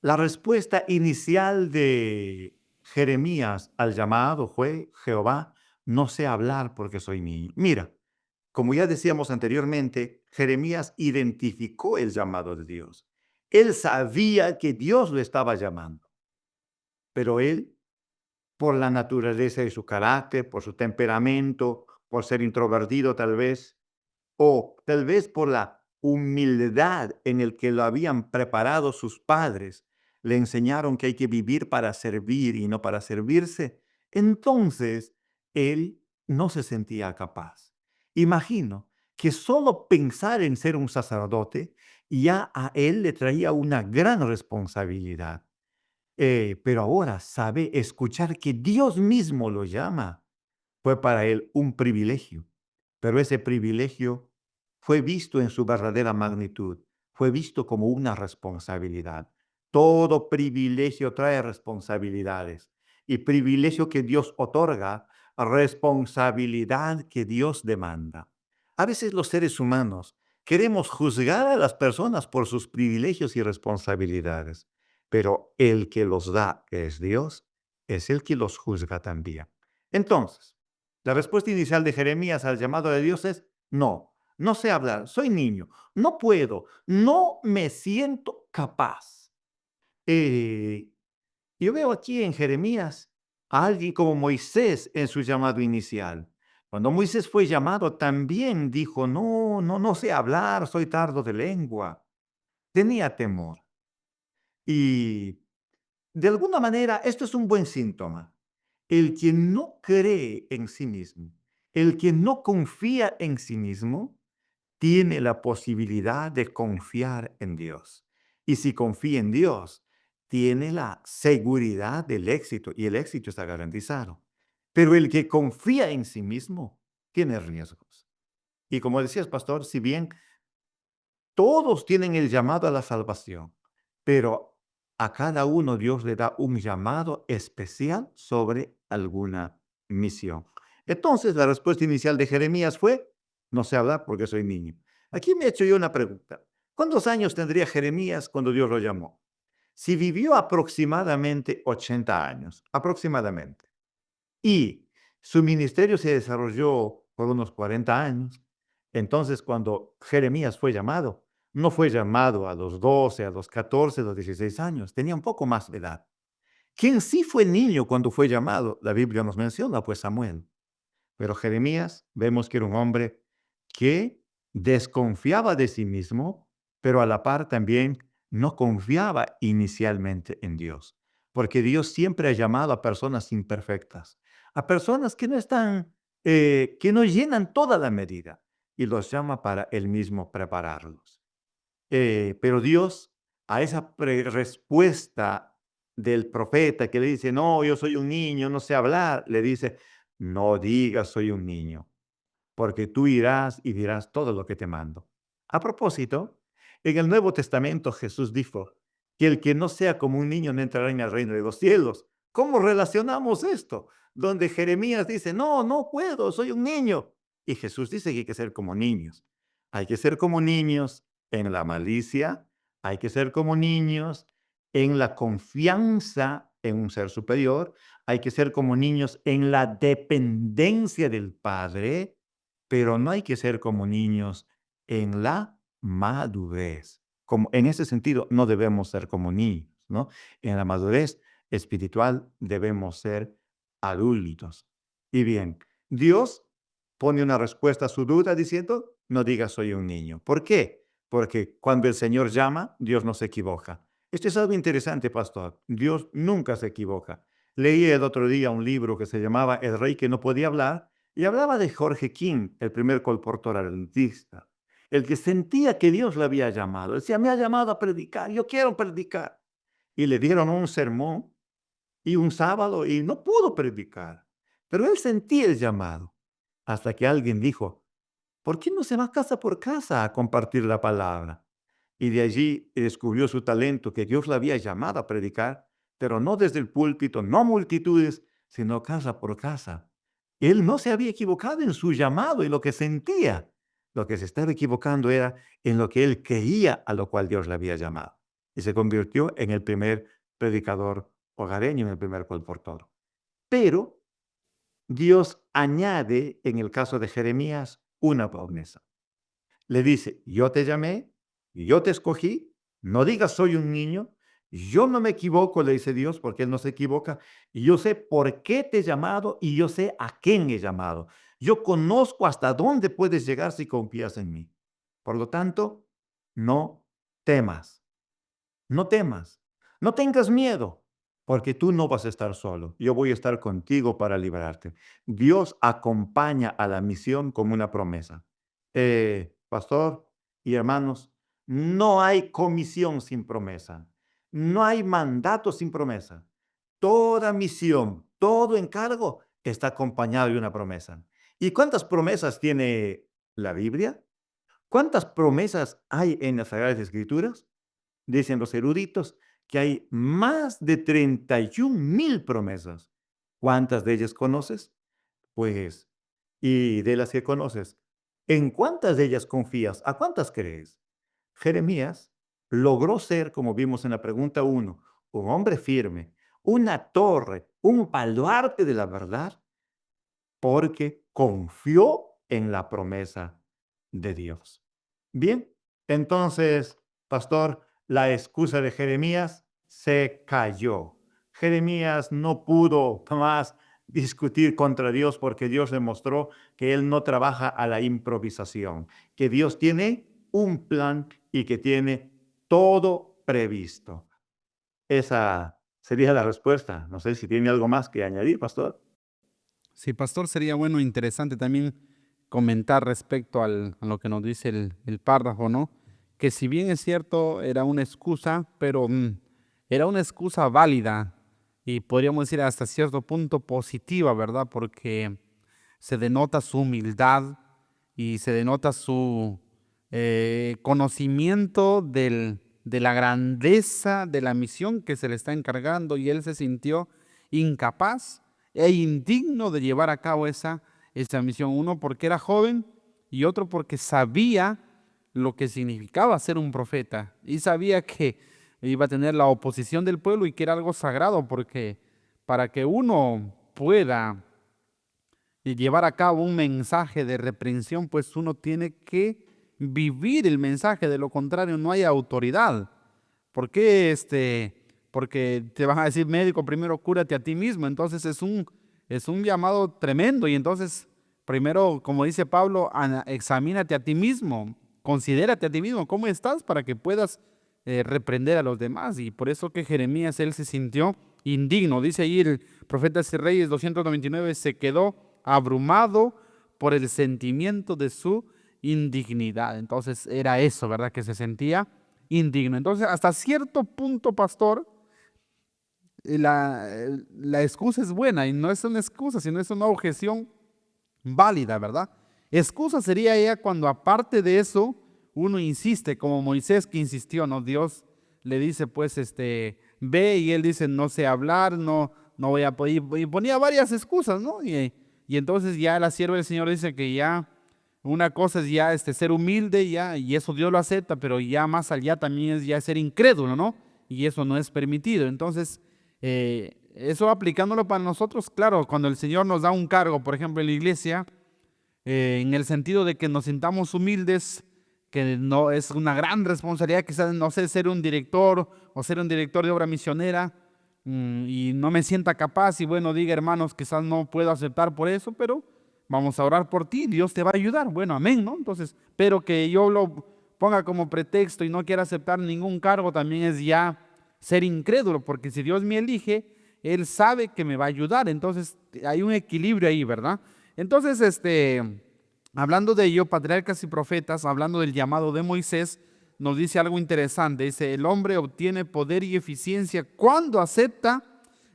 la respuesta inicial de Jeremías al llamado fue, Jehová, no sé hablar porque soy niño. Mira, como ya decíamos anteriormente, Jeremías identificó el llamado de Dios. Él sabía que Dios lo estaba llamando, pero él, por la naturaleza de su carácter, por su temperamento, por ser introvertido tal vez, o tal vez por la humildad en el que lo habían preparado sus padres, le enseñaron que hay que vivir para servir y no para servirse, entonces él no se sentía capaz. Imagino que solo pensar en ser un sacerdote ya a él le traía una gran responsabilidad. Pero ahora sabe escuchar que Dios mismo lo llama. Fue para él un privilegio, pero ese privilegio fue visto en su verdadera magnitud, fue visto como una responsabilidad. Todo privilegio trae responsabilidades y privilegio que Dios otorga, responsabilidad que Dios demanda. A veces los seres humanos queremos juzgar a las personas por sus privilegios y responsabilidades, pero el que los da, que es Dios, es el que los juzga también. Entonces, la respuesta inicial de Jeremías al llamado de Dios es: no, no sé hablar, soy niño, no puedo, no me siento capaz. Eh, yo veo aquí en Jeremías a alguien como Moisés en su llamado inicial. Cuando Moisés fue llamado, también dijo: no, no, no sé hablar, soy tardo de lengua. Tenía temor. Y de alguna manera, esto es un buen síntoma. El que no cree en sí mismo, el que no confía en sí mismo, tiene la posibilidad de confiar en Dios. Y si confía en Dios, tiene la seguridad del éxito y el éxito está garantizado. Pero el que confía en sí mismo tiene riesgos. Y como decías, pastor, si bien todos tienen el llamado a la salvación, pero a cada uno Dios le da un llamado especial sobre alguna misión. Entonces, la respuesta inicial de Jeremías fue: no sé hablar porque soy niño. Aquí me he hecho yo una pregunta. ¿Cuántos años tendría Jeremías cuando Dios lo llamó? Si vivió aproximadamente 80 años, aproximadamente, y su ministerio se desarrolló por unos 40 años. Entonces, cuando Jeremías fue llamado, no fue llamado a los 12, a los 14, a los 16 años, tenía un poco más de edad. Quien sí fue niño cuando fue llamado, la Biblia nos menciona, pues Samuel. Pero Jeremías vemos que era un hombre que desconfiaba de sí mismo, pero a la par también no confiaba inicialmente en Dios, porque Dios siempre ha llamado a personas imperfectas, a personas que no están, que no llenan toda la medida, y los llama para él mismo prepararlos. Pero Dios, a esa respuesta del profeta que le dice: no, yo soy un niño, no sé hablar, le dice: no digas soy un niño, porque tú irás y dirás todo lo que te mando. A propósito, en el Nuevo Testamento Jesús dijo que el que no sea como un niño no entrará en el reino de los cielos. ¿Cómo relacionamos esto? Donde Jeremías dice: no, no puedo, soy un niño. Y Jesús dice que hay que ser como niños. Hay que ser como niños en la malicia, hay que ser como niños en la confianza en un ser superior, hay que ser como niños en la dependencia del Padre, pero no hay que ser como niños en la madurez. Como, en ese sentido, no debemos ser como niños, ¿no? En la madurez espiritual debemos ser adultos. Y bien, Dios pone una respuesta a su duda diciendo: no digas soy un niño. ¿Por qué? Porque cuando el Señor llama, Dios no se equivoca. Esto es algo interesante, pastor. Dios nunca se equivoca. Leí el otro día un libro que se llamaba El rey que no podía hablar y hablaba de Jorge King, el primer colportor adventista, el que sentía que Dios le había llamado. Decía: me ha llamado a predicar, yo quiero predicar. Y le dieron un sermón y un sábado y no pudo predicar. Pero él sentía el llamado. Hasta que alguien dijo: ¿por qué no se va casa por casa a compartir la palabra? Y de allí descubrió su talento, que Dios le había llamado a predicar, pero no desde el púlpito, no multitudes, sino casa por casa. Él no se había equivocado en su llamado y lo que sentía. Lo que se estaba equivocando era en lo que él creía a lo cual Dios le había llamado. Y se convirtió en el primer predicador hogareño, en el primer colportor. Pero Dios añade, en el caso de Jeremías, una promesa. Le dice: yo te llamé, yo te escogí, no digas soy un niño, yo no me equivoco, le dice Dios, porque Él no se equivoca, y yo sé por qué te he llamado y yo sé a quién he llamado. Yo conozco hasta dónde puedes llegar si confías en mí. Por lo tanto, no temas. No temas, no tengas miedo, porque tú no vas a estar solo. Yo voy a estar contigo para librarte. Dios acompaña a la misión como una promesa. Pastor y hermanos, no hay comisión sin promesa. No hay mandato sin promesa. Toda misión, todo encargo está acompañado de una promesa. ¿Y cuántas promesas tiene la Biblia? ¿Cuántas promesas hay en las Sagradas Escrituras? Dicen los eruditos que hay más de 31,000 promesas. ¿Cuántas de ellas conoces? Pues, y de las que conoces, ¿en cuántas de ellas confías? ¿A cuántas crees? Jeremías logró ser, como vimos en la pregunta 1, un hombre firme, una torre, un baluarte de la verdad, porque confió en la promesa de Dios. Bien, entonces, pastor, la excusa de Jeremías se cayó. Jeremías no pudo más discutir contra Dios porque Dios demostró que Él no trabaja a la improvisación, que Dios tiene un plan y que tiene todo previsto. Esa sería la respuesta. No sé si tiene algo más que añadir, pastor.
Sí, pastor, sería bueno, interesante también comentar respecto a lo que nos dice el párrafo, ¿no? Que si bien es cierto, era una excusa, pero era una excusa válida y podríamos decir hasta cierto punto positiva, ¿verdad? Porque se denota su humildad y se denota su conocimiento de la grandeza de la misión que se le está encargando, y él se sintió incapaz e indigno de llevar a cabo esa misión. Uno porque era joven y otro porque sabía lo que significaba ser un profeta y sabía que iba a tener la oposición del pueblo y que era algo sagrado, porque para que uno pueda llevar a cabo un mensaje de reprensión, pues uno tiene que vivir el mensaje, de lo contrario no hay autoridad. ¿Por qué Porque te van a decir, médico, primero cúrate a ti mismo? Entonces es un llamado tremendo, y entonces primero, como dice Pablo, examínate a ti mismo, considérate a ti mismo, cómo estás para que puedas reprender a los demás. Y por eso que Jeremías, él se sintió indigno. Dice ahí el profeta de Reyes 299, se quedó abrumado por el sentimiento de su indignidad. Entonces era eso, ¿verdad? Que se sentía indigno. Entonces, hasta cierto punto, pastor, la excusa es buena, y no es una excusa, sino es una objeción válida, ¿verdad? Excusa sería ella cuando, aparte de eso, uno insiste, como Moisés, que insistió, ¿no? Dios le dice, pues, ve, y él dice, no sé hablar, no voy a poder, y ponía varias excusas, ¿no? Y entonces ya la sierva del Señor dice que ya una cosa es ya ser humilde, ya, y eso Dios lo acepta, pero ya más allá también es ya ser incrédulo, ¿no? Y eso no es permitido. Entonces, eso aplicándolo para nosotros, claro, cuando el Señor nos da un cargo, por ejemplo, en la iglesia, en el sentido de que nos sintamos humildes, que no es una gran responsabilidad, quizás, no sé, ser un director o ser un director de obra misionera, y no me sienta capaz, y bueno, diga, hermanos, quizás no puedo aceptar por eso, pero vamos a orar por ti, Dios te va a ayudar. Bueno, amén, ¿no? Entonces, pero que yo lo ponga como pretexto y no quiera aceptar ningún cargo, también es ya ser incrédulo, porque si Dios me elige, Él sabe que me va a ayudar. Entonces, hay un equilibrio ahí, ¿verdad? Entonces, hablando de ello, patriarcas y profetas, hablando del llamado de Moisés, nos dice algo interesante. Dice, el hombre obtiene poder y eficiencia cuando acepta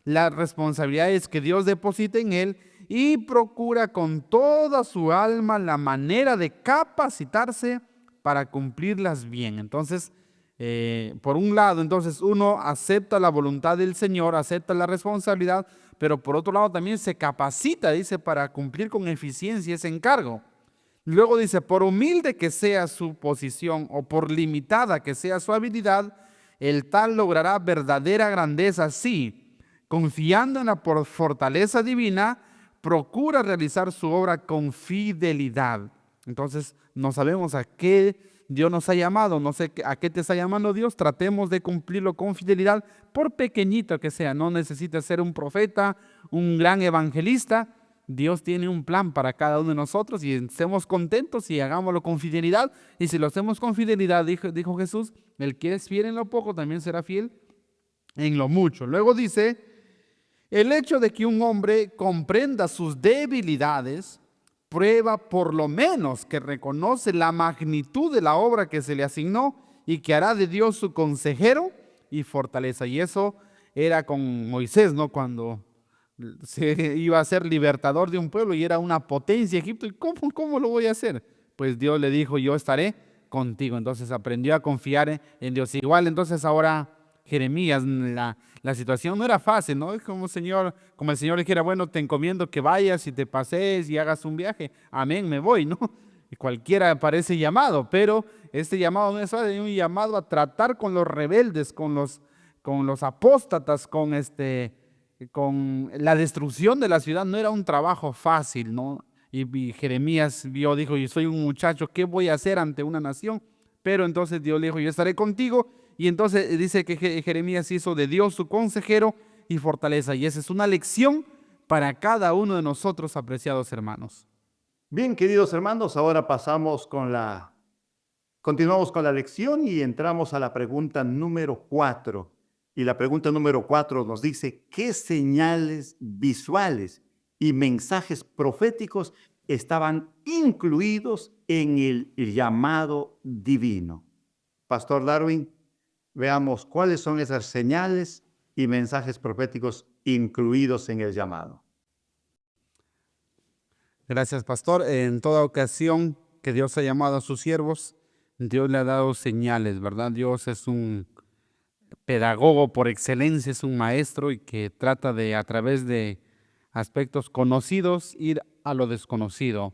las responsabilidades que Dios deposita en él y procura con toda su alma la manera de capacitarse para cumplirlas bien. Entonces, por un lado, entonces uno acepta la voluntad del Señor, acepta la responsabilidad, pero por otro lado también se capacita, dice, para cumplir con eficiencia ese encargo. Luego dice, por humilde que sea su posición o por limitada que sea su habilidad, el tal logrará verdadera grandeza si, confiando en la fortaleza divina, procura realizar su obra con fidelidad. Entonces, no sabemos a qué Dios nos ha llamado, no sé a qué te está llamando Dios, tratemos de cumplirlo con fidelidad, por pequeñito que sea. No necesitas ser un profeta, un gran evangelista. Dios tiene un plan para cada uno de nosotros, y estemos contentos y hagámoslo con fidelidad. Y si lo hacemos con fidelidad, dijo Jesús, el que es fiel en lo poco también será fiel en lo mucho. Luego dice, el hecho de que un hombre comprenda sus debilidades prueba por lo menos que reconoce la magnitud de la obra que se le asignó y que hará de Dios su consejero y fortaleza. Y eso era con Moisés, ¿no? Cuando se iba a ser libertador de un pueblo y era una potencia Egipto. ¿Y cómo lo voy a hacer? Pues Dios le dijo, yo estaré contigo. Entonces aprendió a confiar en Dios. Igual entonces ahora Jeremías, la situación no era fácil, ¿no? Es como el Señor dijera, bueno, te encomiendo que vayas y te pasees y hagas un viaje. Amén, me voy, ¿no? Y cualquiera parece llamado, pero este llamado no es fácil, es un llamado a tratar con los rebeldes, con los apóstatas, con con la destrucción de la ciudad no era un trabajo fácil, ¿no? Y Jeremías dijo, yo soy un muchacho, ¿qué voy a hacer ante una nación? Pero entonces Dios le dijo, yo estaré contigo. Y entonces dice que Jeremías hizo de Dios su consejero y fortaleza. Y esa es una lección para cada uno de nosotros, apreciados hermanos.
Bien, queridos hermanos, ahora continuamos con la lección y entramos a la pregunta número 4. Y la pregunta número 4 nos dice, ¿qué señales visuales y mensajes proféticos estaban incluidos en el llamado divino? Pastor Darwin, veamos cuáles son esas señales y mensajes proféticos incluidos en el llamado.
Gracias, pastor. En toda ocasión que Dios ha llamado a sus siervos, Dios le ha dado señales, ¿verdad? Dios es un pedagogo por excelencia, es un maestro y que trata de, a través de aspectos conocidos, ir a lo desconocido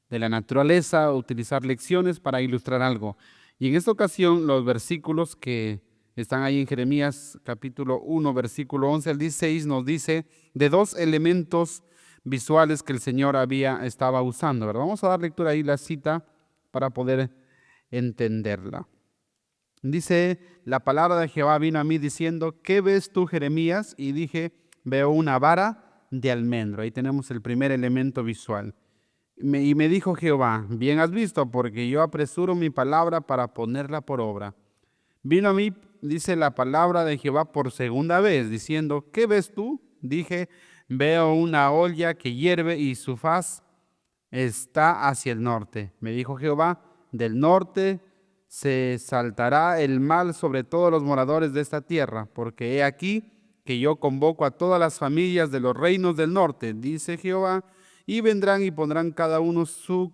de la naturaleza, utilizar lecciones para ilustrar algo. Y en esta ocasión, los versículos que están ahí en Jeremías capítulo 1, versículo 11 al 16, nos dice de dos elementos visuales que el Señor estaba usando, ¿verdad? Vamos a dar lectura ahí la cita para poder entenderla. Dice, la palabra de Jehová vino a mí diciendo, ¿qué ves tú, Jeremías? Y dije, veo una vara de almendro. Ahí tenemos el primer elemento visual. Y me dijo Jehová, bien has visto, porque yo apresuro mi palabra para ponerla por obra. Vino a mí, dice la palabra de Jehová por segunda vez, diciendo, ¿qué ves tú? Dije, veo una olla que hierve y su faz está hacia el norte. Me dijo Jehová, del norte se saltará el mal sobre todos los moradores de esta tierra, porque he aquí que yo convoco a todas las familias de los reinos del norte, dice Jehová, y vendrán y pondrán cada uno su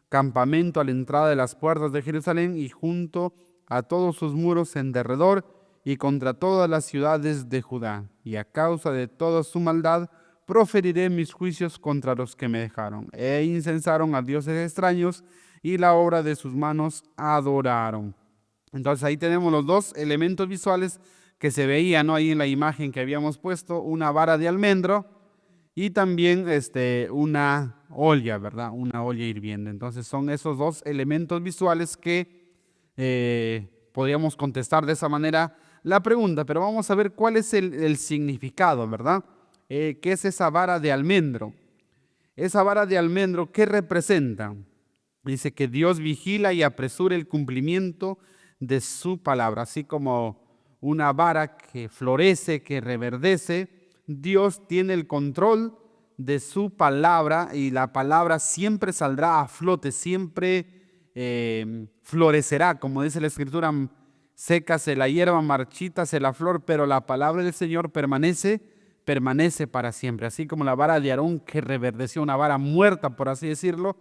campamento a la entrada de las puertas de Jerusalén y junto a todos sus muros en derredor y contra todas las ciudades de Judá. Y a causa de toda su maldad proferiré mis juicios contra los que me dejaron. E incensaron a dioses extraños y la obra de sus manos adoraron. Entonces ahí tenemos los dos elementos visuales que se veían, ¿no? Ahí en la imagen que habíamos puesto, una vara de almendro y también una olla, ¿verdad? Una olla hirviendo. Entonces son esos dos elementos visuales que podríamos contestar de esa manera la pregunta, pero vamos a ver cuál es el significado, ¿verdad? ¿Qué es esa vara de almendro? Esa vara de almendro, ¿qué representa? Dice que Dios vigila y apresura el cumplimiento de su palabra, así como una vara que florece, que reverdece. Dios tiene el control de su palabra y la palabra siempre saldrá a flote, siempre florecerá, como dice la Escritura, sécase la hierba, marchítase la flor, pero la palabra del Señor permanece para siempre. Así como la vara de Aarón que reverdeció, una vara muerta, por así decirlo,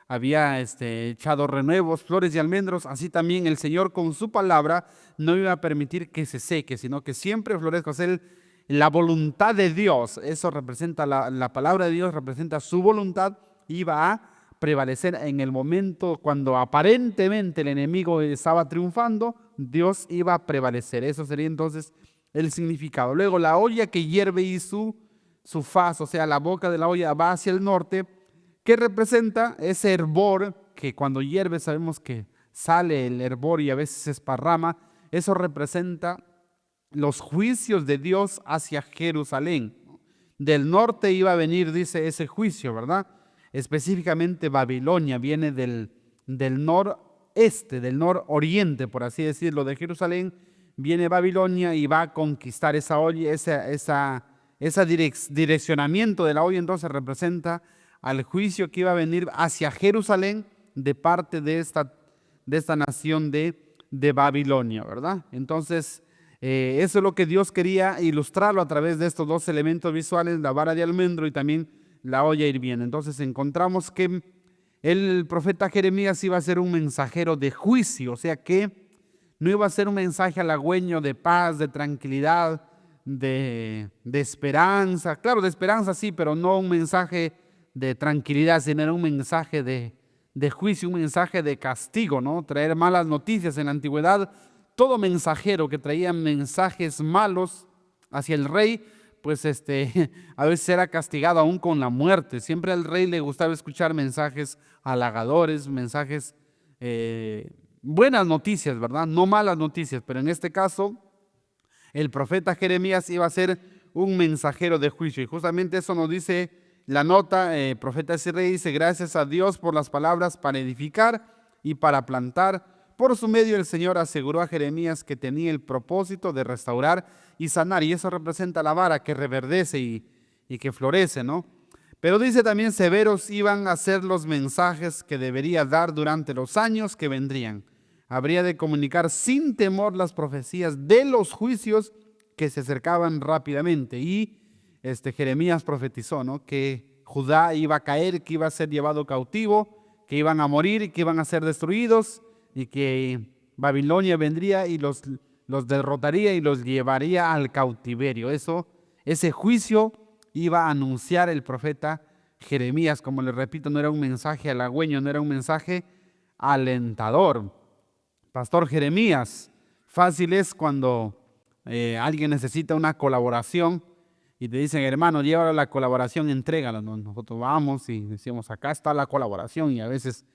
había echado renuevos, flores y almendros, así también el Señor con su palabra no iba a permitir que se seque, sino que siempre florezca. O sea, la voluntad de Dios, eso representa, la palabra de Dios representa su voluntad, iba a prevalecer en el momento cuando aparentemente el enemigo estaba triunfando, Dios iba a prevalecer. Eso sería entonces el significado. Luego la olla que hierve y su faz, o sea, la boca de la olla va hacia el norte, que representa ese hervor que cuando hierve sabemos que sale el hervor y a veces se esparrama. Eso representa los juicios de Dios hacia Jerusalén. Del norte iba a venir, dice, ese juicio, ¿verdad? Específicamente Babilonia viene del noreste, del nororiente, por así decirlo, de Jerusalén. Viene Babilonia y va a conquistar esa olla, ese direccionamiento de la olla, entonces representa al juicio que iba a venir hacia Jerusalén de parte de esta nación de Babilonia, ¿verdad? Entonces, eso es lo que Dios quería ilustrarlo a través de estos dos elementos visuales, la vara de almendro y también la olla hirviendo. Entonces encontramos que el profeta Jeremías iba a ser un mensajero de juicio, o sea que no iba a ser un mensaje halagüeño de paz, de tranquilidad, de esperanza. Claro, de esperanza sí, pero no un mensaje de tranquilidad, sino era un mensaje de juicio, un mensaje de castigo, ¿no? Traer malas noticias. En la antigüedad, todo mensajero que traía mensajes malos hacia el rey pues a veces era castigado aún con la muerte. Siempre al rey le gustaba escuchar mensajes halagadores, mensajes, buenas noticias, ¿verdad? No malas noticias, pero en este caso el profeta Jeremías iba a ser un mensajero de juicio. Y justamente eso nos dice la nota. Profeta ese rey dice: gracias a Dios por las palabras para edificar y para plantar. Por su medio el Señor aseguró a Jeremías que tenía el propósito de restaurar y sanar. Y eso representa la vara que reverdece y que florece, ¿no? Pero dice también: severos iban a ser los mensajes que debería dar durante los años que vendrían. Habría de comunicar sin temor las profecías de los juicios que se acercaban rápidamente. Y Jeremías profetizó, ¿no?, que Judá iba a caer, que iba a ser llevado cautivo, que iban a morir y que iban a ser destruidos, y que Babilonia vendría y los derrotaría y los llevaría al cautiverio. Ese juicio iba a anunciar el profeta Jeremías. Como les repito, no era un mensaje halagüeño, no era un mensaje alentador. Pastor Jeremías, fácil es cuando alguien necesita una colaboración y te dicen: hermano, llévalo a la colaboración, entrégalo. Nosotros vamos y decimos: acá está la colaboración. Y a veces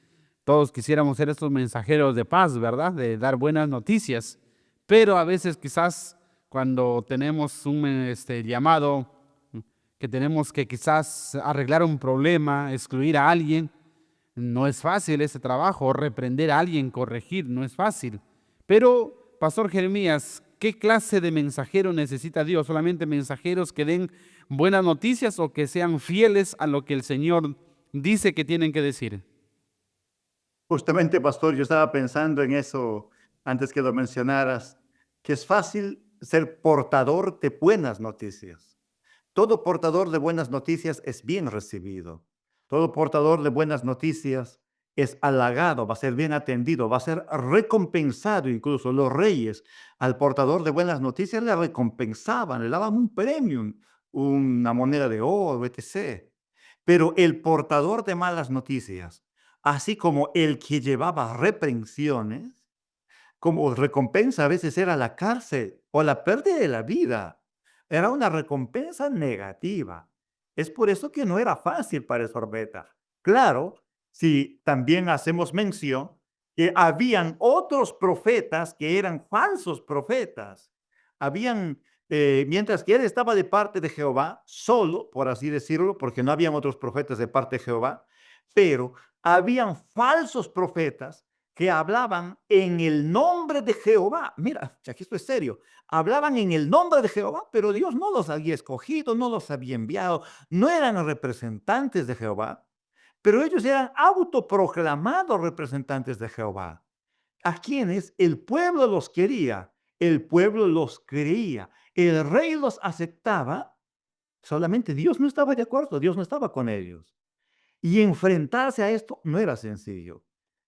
todos quisiéramos ser estos mensajeros de paz, ¿verdad? De dar buenas noticias. Pero a veces quizás cuando tenemos un llamado, que tenemos que quizás arreglar un problema, excluir a alguien, no es fácil ese trabajo. O reprender a alguien, corregir, no es fácil. Pero, Pastor Jeremías, ¿qué clase de mensajero necesita Dios? ¿Solamente mensajeros que den buenas noticias o que sean fieles a lo que el Señor dice que tienen que decir?
Justamente, pastor, yo estaba pensando en eso antes que lo mencionaras, que es fácil ser portador de buenas noticias. Todo portador de buenas noticias es bien recibido. Todo portador de buenas noticias es halagado, va a ser bien atendido, va a ser recompensado. Incluso los reyes al portador de buenas noticias le recompensaban, le daban un premio, una moneda de oro, etc. Pero el portador de malas noticias, así como el que llevaba reprensiones, como recompensa a veces era la cárcel o la pérdida de la vida. Era una recompensa negativa. Es por eso que no era fácil para el Sorbeta. Claro, si también hacemos mención que habían otros profetas que eran falsos profetas. Habían, mientras que él estaba de parte de Jehová, solo, por así decirlo, porque no habían otros profetas de parte de Jehová, pero habían falsos profetas que hablaban en el nombre de Jehová. Mira, aquí esto es serio. Hablaban en el nombre de Jehová, pero Dios no los había escogido, no los había enviado, no eran representantes de Jehová, pero ellos eran autoproclamados representantes de Jehová, a quienes el pueblo los quería, el pueblo los creía, el rey los aceptaba, solamente Dios no estaba de acuerdo, Dios no estaba con ellos. Y enfrentarse a esto no era sencillo.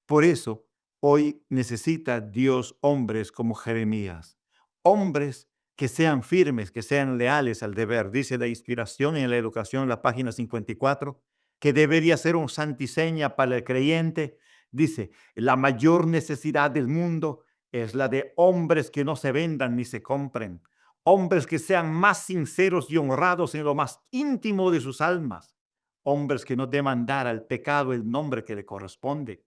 Por eso, hoy necesita Dios hombres como Jeremías, hombres que sean firmes, que sean leales al deber. Dice la inspiración en la educación, la página 54, que debería ser un santiseña para el creyente. Dice: la mayor necesidad del mundo es la de hombres que no se vendan ni se compren, hombres que sean más sinceros y honrados en lo más íntimo de sus almas, hombres que no deban dar al pecado el nombre que le corresponde,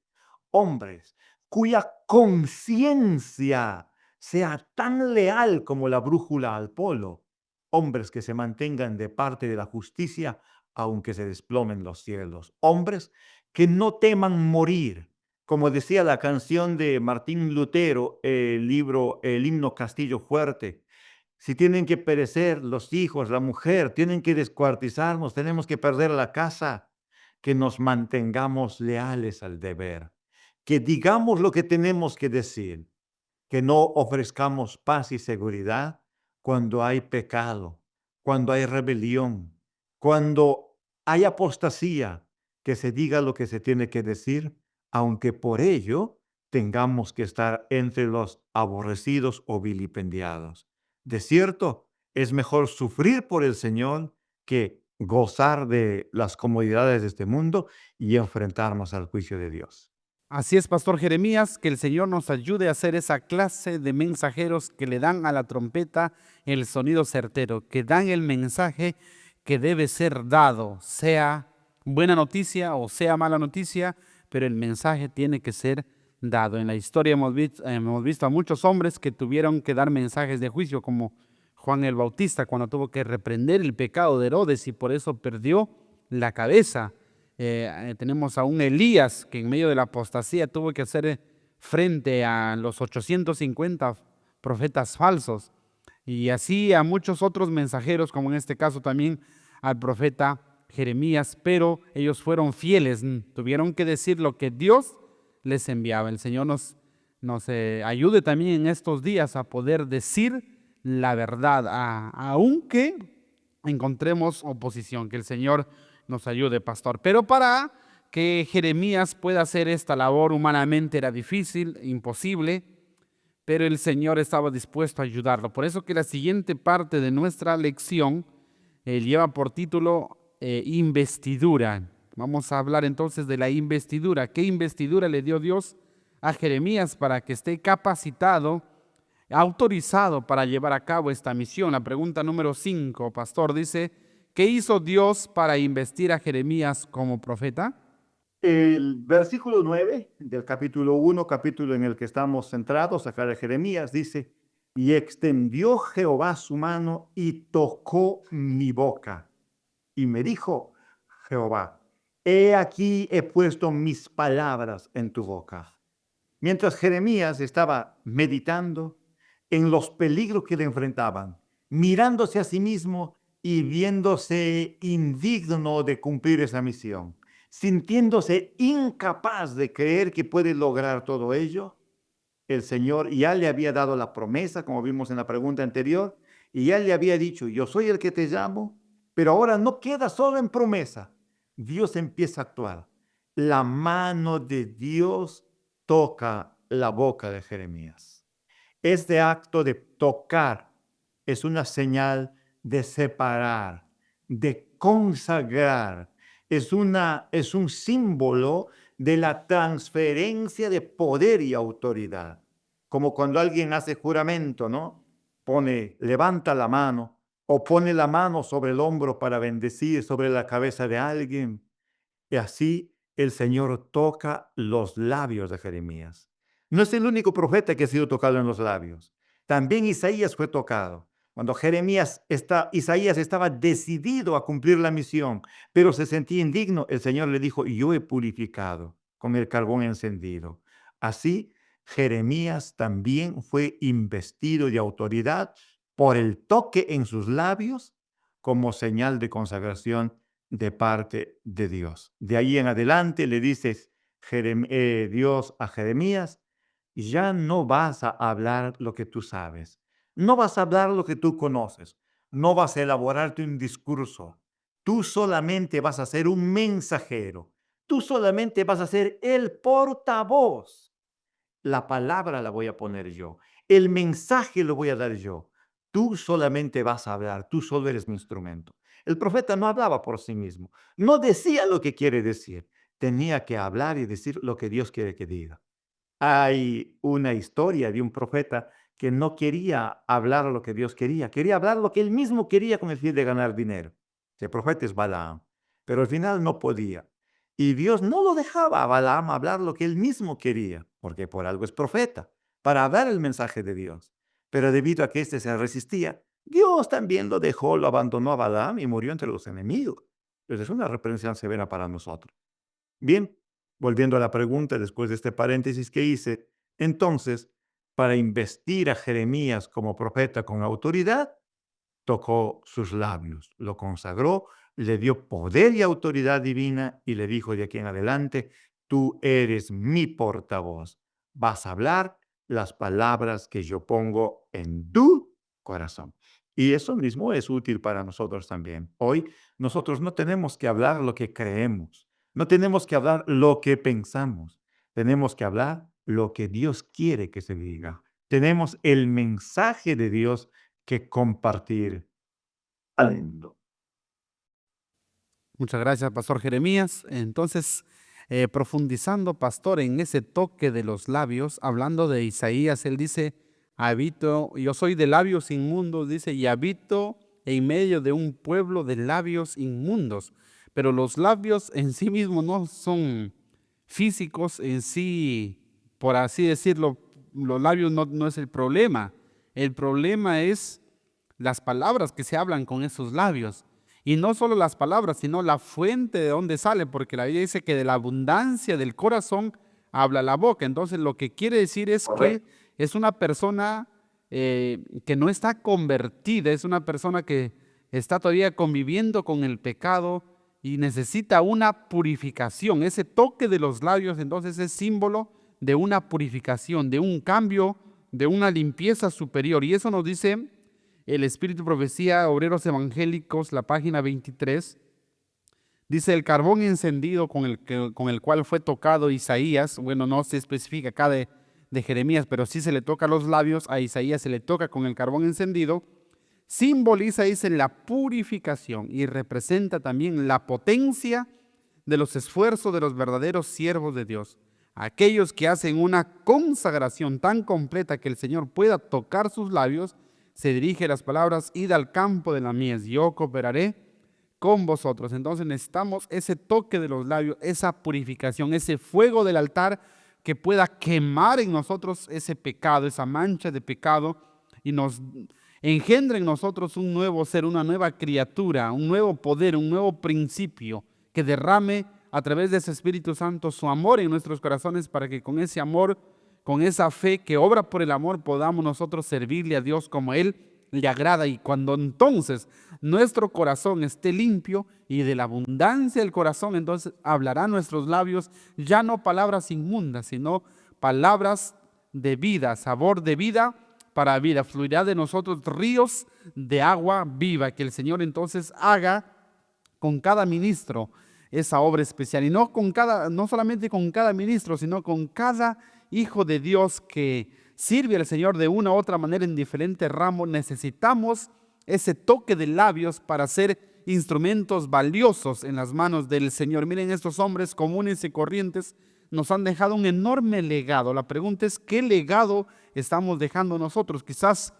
hombres cuya conciencia sea tan leal como la brújula al polo, hombres que se mantengan de parte de la justicia aunque se desplomen los cielos, hombres que no teman morir. Como decía la canción de Martín Lutero, el libro El himno Castillo Fuerte: si tienen que perecer los hijos, la mujer, tienen que descuartizarnos, tenemos que perder la casa, que nos mantengamos leales al deber, que digamos lo que tenemos que decir, que no ofrezcamos paz y seguridad cuando hay pecado, cuando hay rebelión, cuando hay apostasía, que se diga lo que se tiene que decir, aunque por ello tengamos que estar entre los aborrecidos o vilipendiados. De cierto, es mejor sufrir por el Señor que gozar de las comodidades de este mundo y enfrentarnos al juicio de Dios.
Así es, Pastor Jeremías, que el Señor nos ayude a ser esa clase de mensajeros que le dan a la trompeta el sonido certero, que dan el mensaje que debe ser dado, sea buena noticia o sea mala noticia, pero el mensaje tiene que ser dado. En la historia hemos visto a muchos hombres que tuvieron que dar mensajes de juicio, como Juan el Bautista, cuando tuvo que reprender el pecado de Herodes y por eso perdió la cabeza. Tenemos a un Elías que en medio de la apostasía tuvo que hacer frente a los 850 profetas falsos. Y así a muchos otros mensajeros, como en este caso también al profeta Jeremías, pero ellos fueron fieles, tuvieron que decir lo que Dios les enviaba. El Señor nos ayude también en estos días a poder decir la verdad, aunque encontremos oposición. Que el Señor nos ayude, pastor. Pero para que Jeremías pueda hacer esta labor humanamente era difícil, imposible, pero el Señor estaba dispuesto a ayudarlo. Por eso que la siguiente parte de nuestra lección lleva por título investidura. Vamos a hablar entonces de la investidura. ¿Qué investidura le dio Dios a Jeremías para que esté capacitado, autorizado para llevar a cabo esta misión? La pregunta número 5, pastor, dice: ¿qué hizo Dios para investir a Jeremías como profeta?
El versículo 9 del capítulo 1, capítulo en el que estamos centrados, acá de Jeremías, dice: y extendió Jehová su mano y tocó mi boca. Y me dijo Jehová: he aquí he puesto mis palabras en tu boca. Mientras Jeremías estaba meditando en los peligros que le enfrentaban, mirándose a sí mismo y viéndose indigno de cumplir esa misión, sintiéndose incapaz de creer que puede lograr todo ello, el Señor ya le había dado la promesa, como vimos en la pregunta anterior, y ya le había dicho: yo soy el que te llamo, pero ahora no queda solo en promesa. Dios empieza a actuar. La mano de Dios toca la boca de Jeremías. Este acto de tocar es una señal de separar, de consagrar. Es un símbolo de la transferencia de poder y autoridad. Como cuando alguien hace juramento, ¿no? Levanta la mano o pone la mano sobre el hombro para bendecir sobre la cabeza de alguien. Y así el Señor toca los labios de Jeremías. No es el único profeta que ha sido tocado en los labios. También Isaías fue tocado. Cuando Isaías estaba decidido a cumplir la misión, pero se sentía indigno, el Señor le dijo: yo he purificado con el carbón encendido. Así, Jeremías también fue investido de autoridad por el toque en sus labios como señal de consagración de parte de Dios. De ahí en adelante le dices Dios a Jeremías: ya no vas a hablar lo que tú sabes, no vas a hablar lo que tú conoces, no vas a elaborarte un discurso, tú solamente vas a ser un mensajero, tú solamente vas a ser el portavoz. La palabra la voy a poner yo, el mensaje lo voy a dar yo. Tú solamente vas a hablar, tú solo eres mi instrumento. El profeta no hablaba por sí mismo, no decía lo que quiere decir, tenía que hablar y decir lo que Dios quiere que diga. Hay una historia de un profeta que no quería hablar lo que Dios quería hablar lo que él mismo quería con el fin de ganar dinero. Ese profeta es Balaam, pero al final no podía. Y Dios no lo dejaba a Balaam hablar lo que él mismo quería, porque por algo es profeta, para hablar el mensaje de Dios. Pero debido a que éste se resistía, Dios también lo dejó, lo abandonó a Balaam y murió entre los enemigos. Entonces es una reprensión severa para nosotros. Bien, volviendo a la pregunta después de este paréntesis que hice, entonces, para investir a Jeremías como profeta con autoridad, tocó sus labios, lo consagró, le dio poder y autoridad divina y le dijo: de aquí en adelante, tú eres mi portavoz. Vas a hablar las palabras que yo pongo en tu corazón. Y eso mismo es útil para nosotros también. Hoy nosotros no tenemos que hablar lo que creemos, no tenemos que hablar lo que pensamos, tenemos que hablar lo que Dios quiere que se diga. Tenemos el mensaje de Dios que compartir al mundo.
Muchas gracias, Pastor Jeremías. Entonces, Profundizando, pastor, en ese toque de los labios, hablando de Isaías, él dice, habito, yo soy de labios inmundos, dice, y habito en medio de un pueblo de labios inmundos. Pero los labios en sí mismos no son físicos en sí, por así decirlo, los labios no es el problema. El problema es las palabras que se hablan con esos labios. Y no solo las palabras, sino la fuente de donde sale, porque la Biblia dice que de la abundancia del corazón habla la boca. Entonces lo que quiere decir es que es una persona que no está convertida, es una persona que está todavía conviviendo con el pecado y necesita una purificación. Ese toque de los labios entonces es símbolo de una purificación, de un cambio, de una limpieza superior. Y eso nos dice el Espíritu Profecía, Obreros Evangélicos, la página 23. Dice, el carbón encendido con el cual fue tocado Isaías, bueno, no se especifica acá de Jeremías, pero sí se le toca los labios, a Isaías se le toca con el carbón encendido, simboliza, dice, la purificación y representa también la potencia de los esfuerzos de los verdaderos siervos de Dios. Aquellos que hacen una consagración tan completa que el Señor pueda tocar sus labios, se dirige las palabras, id al campo de la mies, yo cooperaré con vosotros. Entonces necesitamos ese toque de los labios, esa purificación, ese fuego del altar que pueda quemar en nosotros ese pecado, esa mancha de pecado y nos engendra en nosotros un nuevo ser, una nueva criatura, un nuevo poder, un nuevo principio que derrame a través de ese Espíritu Santo su amor en nuestros corazones para que con ese amor, con esa fe que obra por el amor, podamos nosotros servirle a Dios como Él le agrada. Y cuando entonces nuestro corazón esté limpio y de la abundancia del corazón, entonces hablará nuestros labios ya no palabras inmundas, sino palabras de vida, sabor de vida para vida. Fluirá de nosotros ríos de agua viva, que el Señor entonces haga con cada ministro esa obra especial. Y no solamente con cada ministro, sino con cada hijo de Dios que sirve al Señor de una u otra manera en diferentes ramos. Necesitamos ese toque de labios para ser instrumentos valiosos en las manos del Señor. Miren, estos hombres comunes y corrientes nos han dejado un enorme legado. La pregunta es, ¿qué legado estamos dejando nosotros? Quizás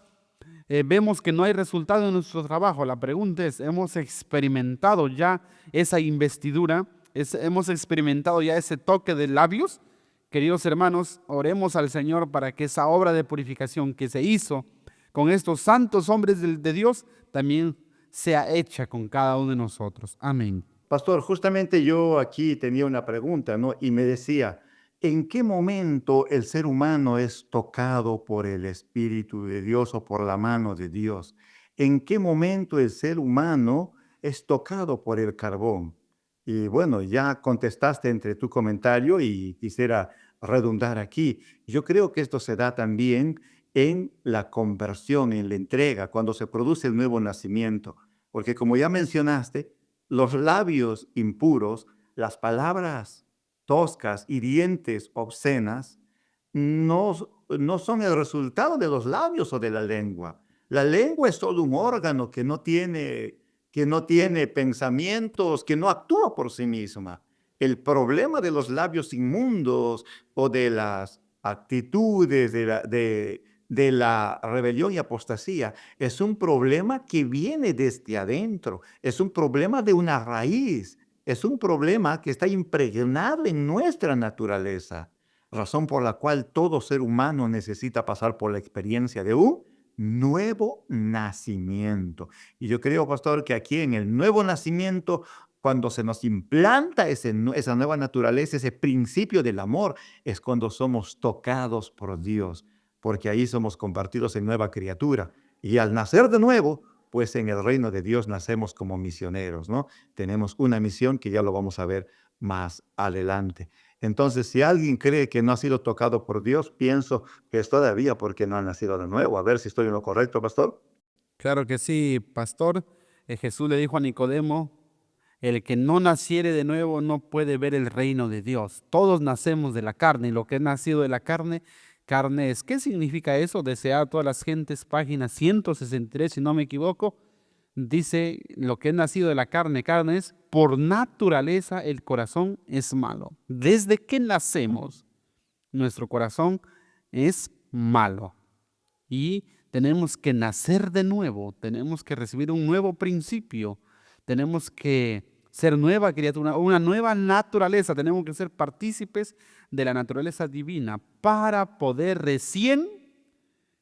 vemos que no hay resultado en nuestro trabajo. La pregunta es, ¿hemos experimentado ya esa investidura? ¿Hemos experimentado ya ese toque de labios? Queridos hermanos, oremos al Señor para que esa obra de purificación que se hizo con estos santos hombres de Dios también sea hecha con cada uno de nosotros. Amén.
Pastor, justamente yo aquí tenía una pregunta, ¿no? Y me decía, ¿en qué momento el ser humano es tocado por el Espíritu de Dios o por la mano de Dios? ¿En qué momento el ser humano es tocado por el carbón? Y bueno, ya contestaste entre tu comentario y quisiera redundar aquí. Yo creo que esto se da también en la conversión, en la entrega, cuando se produce el nuevo nacimiento. Porque como ya mencionaste, los labios impuros, las palabras toscas, hirientes, obscenas, no son el resultado de los labios o de la lengua. La lengua es solo un órgano que no tiene pensamientos, que no actúa por sí misma. El problema de los labios inmundos o de las actitudes de la rebelión y apostasía es un problema que viene desde adentro, es un problema de una raíz, es un problema que está impregnado en nuestra naturaleza, razón por la cual todo ser humano necesita pasar por la experiencia de un nuevo nacimiento. Y yo creo, pastor, que aquí en el nuevo nacimiento, cuando se nos implanta esa nueva naturaleza, ese principio del amor, es cuando somos tocados por Dios, porque ahí somos convertidos en nueva criatura. Y al nacer de nuevo, pues en el reino de Dios nacemos como misioneros, ¿no? Tenemos una misión que ya lo vamos a ver más adelante. Entonces, si alguien cree que no ha sido tocado por Dios, pienso que es todavía porque no ha nacido de nuevo. A ver si estoy en lo correcto, pastor.
Claro que sí, pastor. Jesús le dijo a Nicodemo, el que no naciere de nuevo no puede ver el reino de Dios. Todos nacemos de la carne y lo que es nacido de la carne, carne es. ¿Qué significa eso? Desear a todas las gentes, página 163, si no me equivoco. dice, lo que es nacido de la carne, carne es, por naturaleza el corazón es malo. Desde que nacemos, nuestro corazón es malo. Y tenemos que nacer de nuevo, tenemos que recibir un nuevo principio, tenemos que ser nueva criatura, una nueva naturaleza, tenemos que ser partícipes de la naturaleza divina para poder recién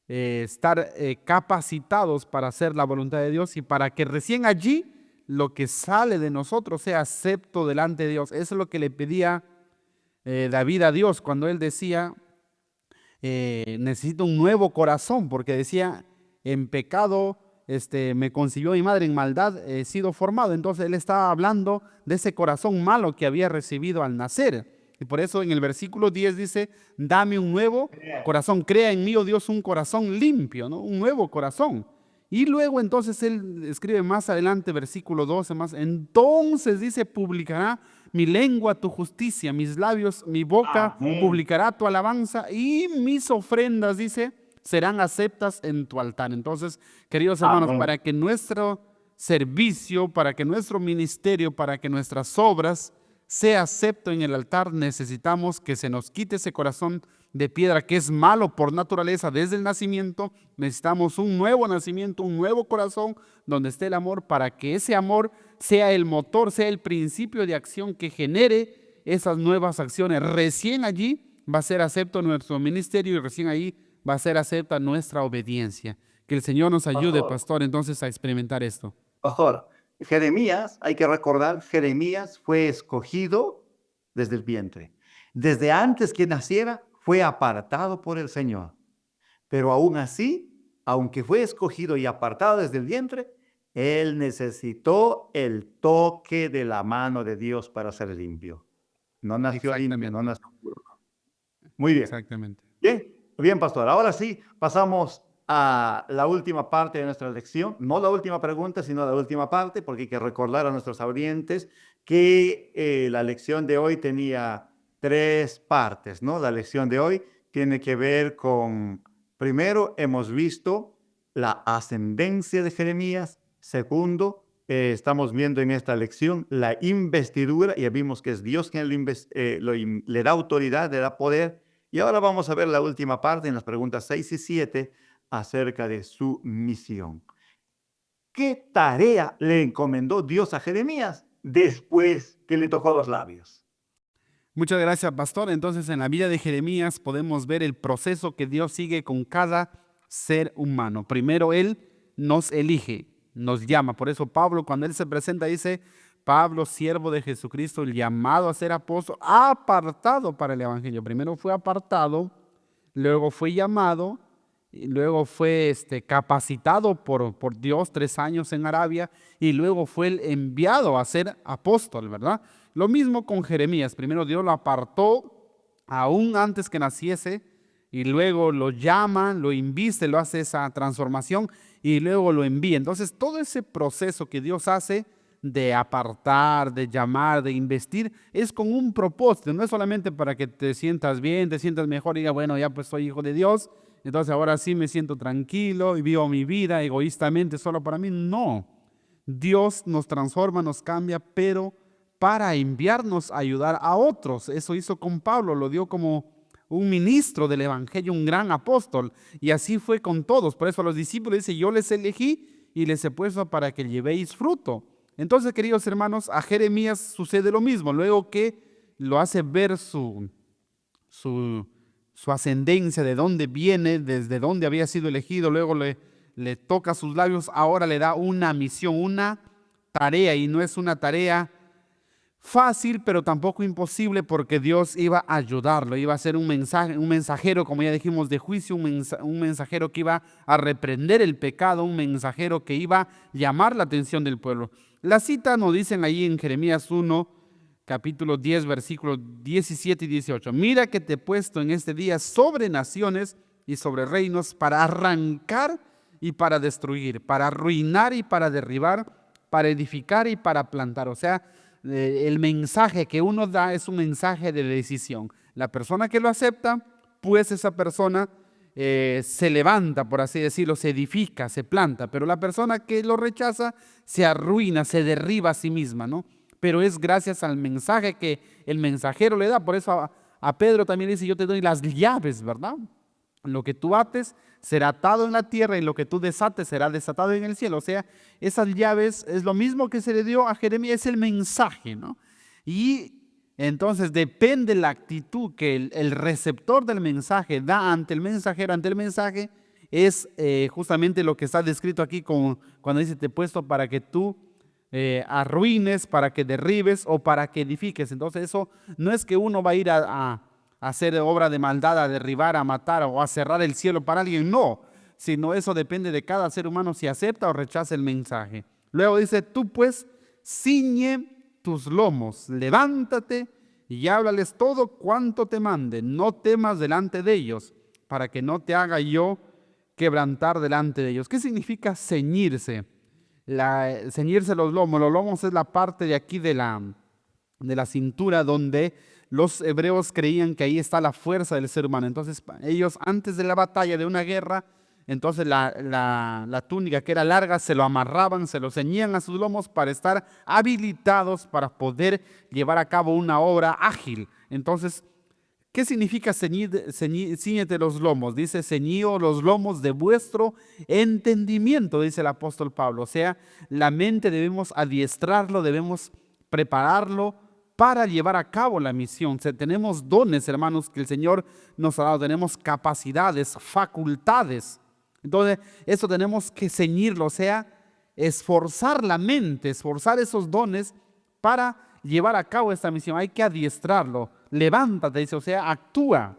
estar capacitados para hacer la voluntad de Dios y para que recién allí lo que sale de nosotros sea acepto delante de Dios. Eso es lo que le pedía David a Dios cuando él decía, necesito un nuevo corazón, porque decía, en pecado me concibió mi madre, en maldad he sido formado. Entonces él estaba hablando de ese corazón malo que había recibido al nacer. Y por eso en el versículo 10 dice, dame un nuevo corazón, crea en mí, oh Dios, un corazón limpio, ¿no? Un nuevo corazón. Y luego entonces él escribe más adelante, versículo 12 más, entonces dice, publicará mi lengua tu justicia, mis labios, mi boca publicará tu alabanza y mis ofrendas, dice, serán aceptas en tu altar. Entonces, queridos hermanos, para que nuestro servicio, para que nuestro ministerio, para que nuestras obras sea acepto en el altar, necesitamos que se nos quite ese corazón de piedra que es malo por naturaleza desde el nacimiento. Necesitamos un nuevo nacimiento, un nuevo corazón donde esté el amor, para que ese amor sea el motor, sea el principio de acción que genere esas nuevas acciones. Recién allí va a ser acepto nuestro ministerio y recién ahí va a ser acepta nuestra obediencia. Que el Señor nos ayude, pastor, entonces a experimentar esto.
Pastor, Jeremías, hay que recordar, Jeremías fue escogido desde el vientre. Desde antes que naciera, fue apartado por el Señor. Pero aún así, aunque fue escogido y apartado desde el vientre, él necesitó el toque de la mano de Dios para ser limpio. No nació limpio, no nació puro. Muy bien.
Exactamente.
Bien, pastor. Ahora sí, pasamos a la última parte de nuestra lección. No la última pregunta, sino la última parte, porque hay que recordar a nuestros audientes que la lección de hoy tenía 3 partes, ¿no? La lección de hoy tiene que ver con, primero, hemos visto la ascendencia de Jeremías. Segundo, estamos viendo en esta lección la investidura. Ya vimos que es Dios quien le da autoridad, le da poder. Y ahora vamos a ver la última parte en las preguntas 6 y 7 acerca de su misión. ¿Qué tarea le encomendó Dios a Jeremías después que le tocó los labios?
Muchas gracias, pastor. Entonces, en la vida de Jeremías podemos ver el proceso que Dios sigue con cada ser humano. Primero, Él nos elige, nos llama. Por eso Pablo, cuando Él se presenta, dice, Pablo, siervo de Jesucristo, el llamado a ser apóstol, apartado para el evangelio. Primero fue apartado, luego fue llamado, y luego fue capacitado por Dios 3 años en Arabia, y luego fue el enviado a ser apóstol, ¿verdad? Lo mismo con Jeremías. Primero Dios lo apartó aún antes que naciese, y luego lo llama, lo inviste, lo hace esa transformación y luego lo envía. Entonces todo ese proceso que Dios hace de apartar, de llamar, de investir, es con un propósito. No es solamente para que te sientas bien, te sientas mejor y digas, bueno, ya pues soy hijo de Dios, entonces ahora sí me siento tranquilo y vivo mi vida egoístamente solo para mí. No, Dios nos transforma, nos cambia, pero para enviarnos a ayudar a otros. Eso hizo con Pablo, lo dio como un ministro del evangelio, un gran apóstol, y así fue con todos. Por eso a los discípulos dice, yo les elegí y les he puesto para que llevéis fruto. Entonces, queridos hermanos, a Jeremías sucede lo mismo. Luego que lo hace ver su ascendencia, de dónde viene, desde dónde había sido elegido, luego le toca sus labios, ahora le da una misión, una tarea, y no es una tarea fácil, pero tampoco imposible, porque Dios iba a ayudarlo, iba a ser un mensajero, como ya dijimos, de juicio, un mensajero que iba a reprender el pecado, un mensajero que iba a llamar la atención del pueblo. La cita nos dicen ahí en Jeremías 1, capítulo 10, versículos 17 y 18. Mira que te he puesto en este día sobre naciones y sobre reinos para arrancar y para destruir, para arruinar y para derribar, para edificar y para plantar. O sea, el mensaje que uno da es un mensaje de decisión. La persona que lo acepta, pues esa persona se levanta, por así decirlo, se edifica, se planta, pero la persona que lo rechaza se arruina, se derriba a sí misma, ¿no? Pero es gracias al mensaje que el mensajero le da. Por eso a Pedro también dice, yo te doy las llaves, ¿verdad? Lo que tú ates será atado en la tierra y lo que tú desates será desatado en el cielo. O sea, esas llaves es lo mismo que se le dio a Jeremías, es el mensaje, ¿no? Y entonces depende la actitud que el receptor del mensaje da ante el mensajero, ante el mensaje, es justamente lo que está descrito aquí cuando dice, te he puesto para que tú arruines, para que derribes o para que edifiques. Entonces eso no es que uno va a ir a hacer obra de maldad, a derribar, a matar o a cerrar el cielo para alguien, no, sino eso depende de cada ser humano si acepta o rechaza el mensaje. Luego dice, tú pues ciñe tus lomos, levántate y háblales todo cuanto te mande, no temas delante de ellos, para que no te haga yo quebrantar delante de ellos. ¿Qué significa ceñirse? Ceñirse los lomos es la parte de aquí de la cintura donde los hebreos creían que ahí está la fuerza del ser humano. Entonces ellos antes de la batalla, de una guerra, entonces la túnica que era larga se lo amarraban, se lo ceñían a sus lomos para estar habilitados para poder llevar a cabo una obra ágil. Entonces, ¿qué significa ciñete los lomos? Dice, ceñíos los lomos de vuestro entendimiento, dice el apóstol Pablo. O sea, la mente debemos adiestrarlo, debemos prepararlo para llevar a cabo la misión. O sea, tenemos dones, hermanos, que el Señor nos ha dado. Tenemos capacidades, facultades. Entonces, eso tenemos que ceñirlo, o sea, esforzar la mente, esforzar esos dones para llevar a cabo esta misión. Hay que adiestrarlo. Levántate, dice, o sea, actúa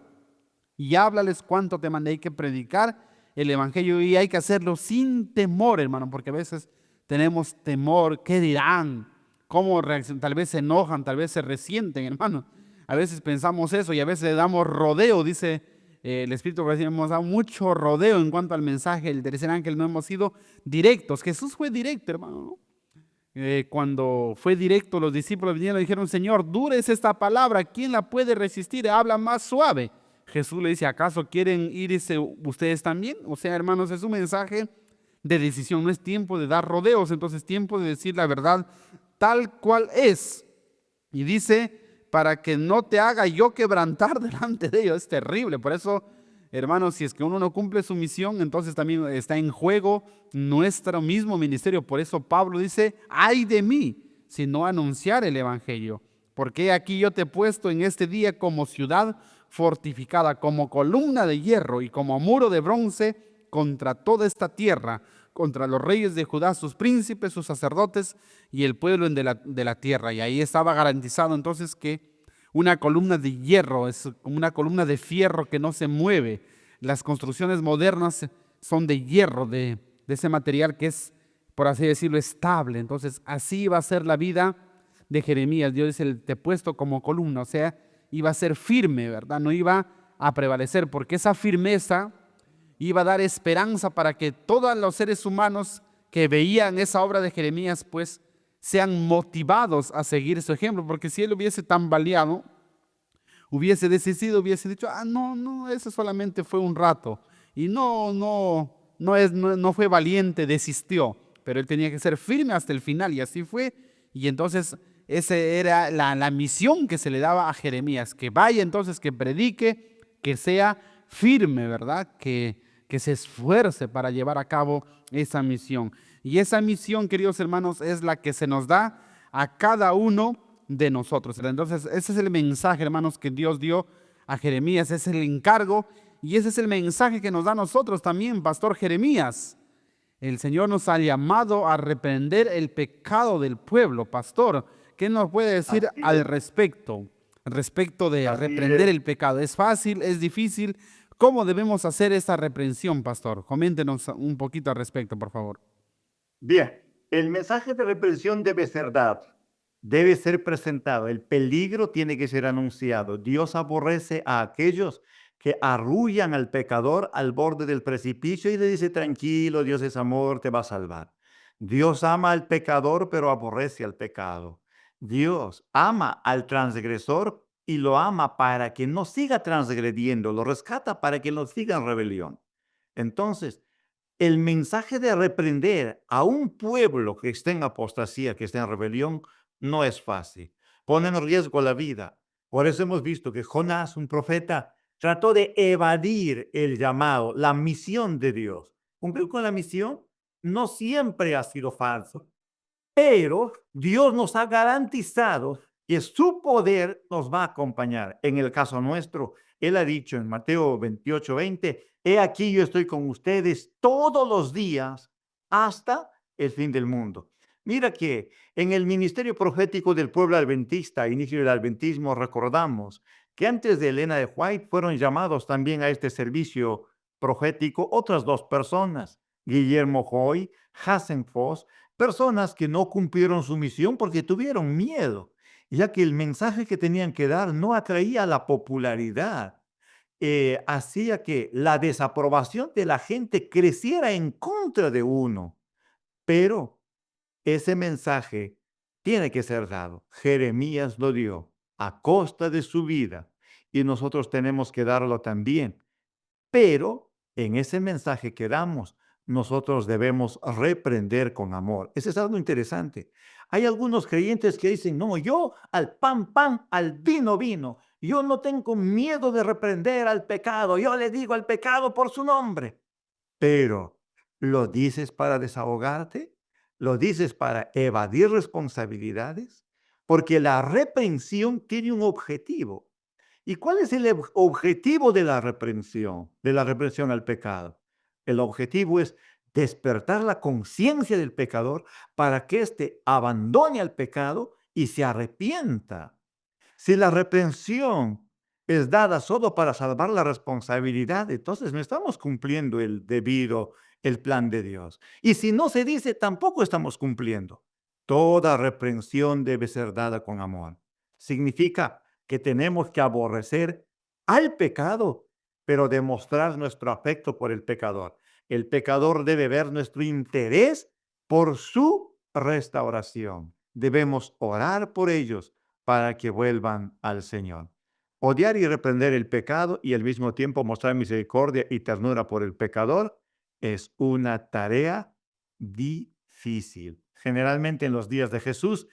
y háblales cuánto te mandé. Hay que predicar el evangelio y hay que hacerlo sin temor, hermano, porque a veces tenemos temor. ¿Qué dirán? ¿Cómo reaccionan? Tal vez se enojan, tal vez se resienten, hermano. A veces pensamos eso y a veces le damos rodeo, dice el Espíritu, por decir, hemos dado mucho rodeo en cuanto al mensaje del tercer ángel, no hemos sido directos. Jesús fue directo, hermano, ¿no? Cuando fue directo, los discípulos vinieron y dijeron, Señor, dura es esta palabra, ¿quién la puede resistir? Habla más suave. Jesús le dice, ¿acaso quieren irse ustedes también? O sea, hermanos, es un mensaje de decisión, no es tiempo de dar rodeos, entonces es tiempo de decir la verdad tal cual es. Y dice, para que no te haga yo quebrantar delante de ellos. Es terrible, por eso, hermanos, si es que uno no cumple su misión, entonces también está en juego nuestro mismo ministerio. Por eso Pablo dice, ay de mí, si no anunciar el evangelio. Porque aquí yo te he puesto en este día como ciudad fortificada, como columna de hierro y como muro de bronce contra toda esta tierra, contra los reyes de Judá, sus príncipes, sus sacerdotes y el pueblo de la tierra. Y ahí estaba garantizado entonces que una columna de hierro es como una columna de fierro que no se mueve. Las construcciones modernas son de hierro, de ese material que es, por así decirlo, estable. Entonces así va a ser la vida de Jeremías. Dios dice, te he puesto como columna, o sea, iba a ser firme, ¿verdad? No iba a prevalecer, porque esa firmeza iba a dar esperanza para que todos los seres humanos que veían esa obra de Jeremías, pues, sean motivados a seguir su ejemplo, porque si él hubiese tambaleado, hubiese decidido, hubiese dicho, no, eso solamente fue un rato, y no fue valiente, desistió, pero él tenía que ser firme hasta el final, y así fue, y entonces esa era la misión que se le daba a Jeremías, que vaya entonces, que predique, que sea firme, ¿verdad? Que se esfuerce para llevar a cabo esa misión. Y esa misión, queridos hermanos, es la que se nos da a cada uno de nosotros. Entonces, ese es el mensaje, hermanos, que Dios dio a Jeremías, ese es el encargo y ese es el mensaje que nos da a nosotros también, Pastor Jeremías. El Señor nos ha llamado a reprender el pecado del pueblo. Pastor, ¿qué nos puede decir al respecto? Respecto de reprender el pecado. ¿Es fácil? ¿Es difícil? ¿Cómo debemos hacer esta reprensión, pastor? Coméntenos un poquito al respecto, por favor.
Bien, el mensaje de reprensión debe ser dado, debe ser presentado, el peligro tiene que ser anunciado. Dios aborrece a aquellos que arrullan al pecador al borde del precipicio y le dice, tranquilo, Dios es amor, te va a salvar. Dios ama al pecador, pero aborrece al pecado. Dios ama al transgresor, y lo ama para que no siga transgrediendo, lo rescata para que no siga en rebelión. Entonces, el mensaje de reprender a un pueblo que esté en apostasía, que esté en rebelión, no es fácil. Pone en riesgo la vida. Por eso hemos visto que Jonás, un profeta, trató de evadir el llamado, la misión de Dios. Cumplir con la misión no siempre ha sido falso, pero Dios nos ha garantizado que su poder nos va a acompañar. En el caso nuestro, Él ha dicho en Mateo 28:20, he aquí yo estoy con ustedes todos los días hasta el fin del mundo. Mira que en el ministerio profético del pueblo adventista, inicio del adventismo, recordamos que antes de Elena de White fueron llamados también a este servicio profético otras dos personas, Guillermo Hoy, Hassen Foss, personas que no cumplieron su misión porque tuvieron miedo, ya que el mensaje que tenían que dar no atraía la popularidad, hacía que la desaprobación de la gente creciera en contra de uno. Pero ese mensaje tiene que ser dado. Jeremías lo dio a costa de su vida y nosotros tenemos que darlo también. Pero en ese mensaje que damos, nosotros debemos reprender con amor. Ese es algo interesante. Hay algunos creyentes que dicen, no, yo al pan, pan, al vino, vino. Yo no tengo miedo de reprender al pecado. Yo le digo al pecado por su nombre. Pero, ¿lo dices para desahogarte? ¿Lo dices para evadir responsabilidades? Porque la reprensión tiene un objetivo. ¿Y cuál es el objetivo de la reprensión? De la reprensión al pecado. El objetivo es despertar la conciencia del pecador para que éste abandone al pecado y se arrepienta. Si la reprensión es dada solo para salvar la responsabilidad, entonces no estamos cumpliendo el plan de Dios. Y si no se dice, tampoco estamos cumpliendo. Toda reprensión debe ser dada con amor. Significa que tenemos que aborrecer al pecado, pero demostrar nuestro afecto por el pecador. El pecador debe ver nuestro interés por su restauración. Debemos orar por ellos para que vuelvan al Señor. Odiar y reprender el pecado y al mismo tiempo mostrar misericordia y ternura por el pecador es una tarea difícil. Generalmente en los días de Jesús,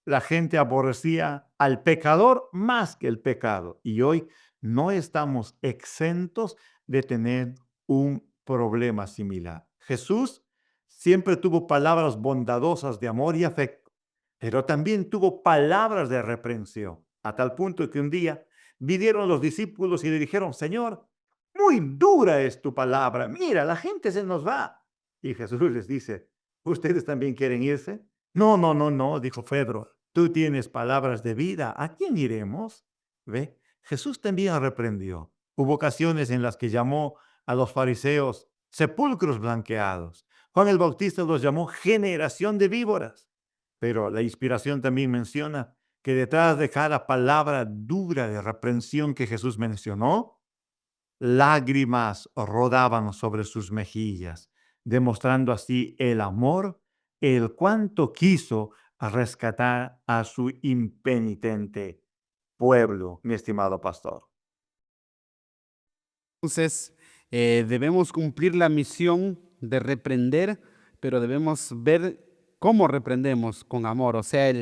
la gente aborrecía al pecador más que el pecado. Y hoy no estamos exentos de tener un problema similar. Jesús siempre tuvo palabras bondadosas de amor y afecto, pero también tuvo palabras de reprensión, a tal punto que un día vinieron los discípulos y le dijeron, Señor, muy dura es tu palabra, mira, la gente se nos va. Y Jesús les dice, ¿ustedes también quieren irse? No, no, no, no, dijo Pedro, tú tienes palabras de vida, ¿a quién iremos? ¿Ve? Jesús también reprendió. Hubo ocasiones en las que llamó a los fariseos sepulcros blanqueados. Juan el Bautista los llamó generación de víboras. Pero la inspiración también menciona que detrás de cada palabra dura de reprensión que Jesús mencionó, lágrimas rodaban sobre sus mejillas, demostrando así el amor, el cuánto quiso rescatar a su impenitente pueblo, mi estimado pastor.
Entonces, debemos cumplir la misión de reprender, pero debemos ver cómo reprendemos con amor. O sea,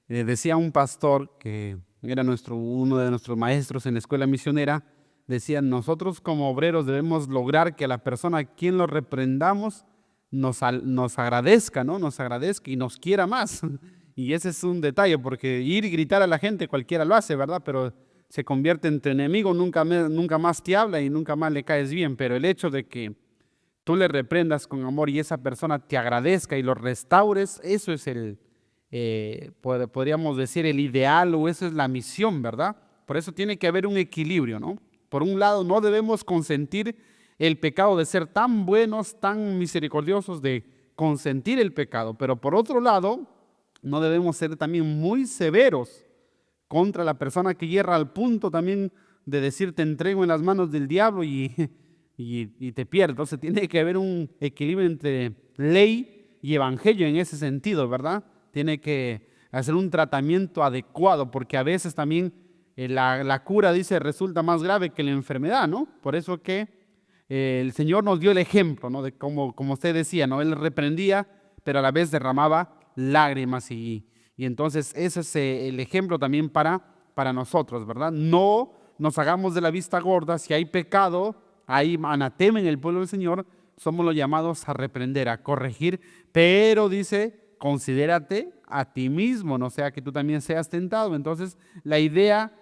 decía un pastor que era uno de nuestros maestros en la escuela misionera, decía, nosotros como obreros debemos lograr que la persona a quien lo reprendamos nos agradezca, ¿no? Nos agradezca y nos quiera más. Y ese es un detalle, porque ir y gritar a la gente cualquiera lo hace, ¿verdad? Pero se convierte en tu enemigo, nunca más te habla y nunca más le caes bien. Pero el hecho de que tú le reprendas con amor y esa persona te agradezca y lo restaures, eso es podríamos decir, el ideal, o eso es la misión, ¿verdad? Por eso tiene que haber un equilibrio, ¿no? Por un lado, no debemos consentir el pecado de ser tan buenos, tan misericordiosos de consentir el pecado, pero por otro lado, no debemos ser también muy severos contra la persona que hierra, al punto también de decir te entrego en las manos del diablo y te pierdo. Entonces tiene que haber un equilibrio entre ley y evangelio en ese sentido, ¿verdad? Tiene que hacer un tratamiento adecuado, porque a veces también la cura, dice, resulta más grave que la enfermedad, ¿no? Por eso que el Señor nos dio el ejemplo, ¿no? De como usted decía, ¿no? Él reprendía, pero a la vez derramaba lágrimas y entonces ese es el ejemplo también para nosotros, ¿verdad? No nos hagamos de la vista gorda. Si hay pecado, hay anatema en el pueblo del Señor, somos los llamados a reprender, a corregir, pero dice, considérate a ti mismo, no sea que tú también seas tentado. Entonces, la idea,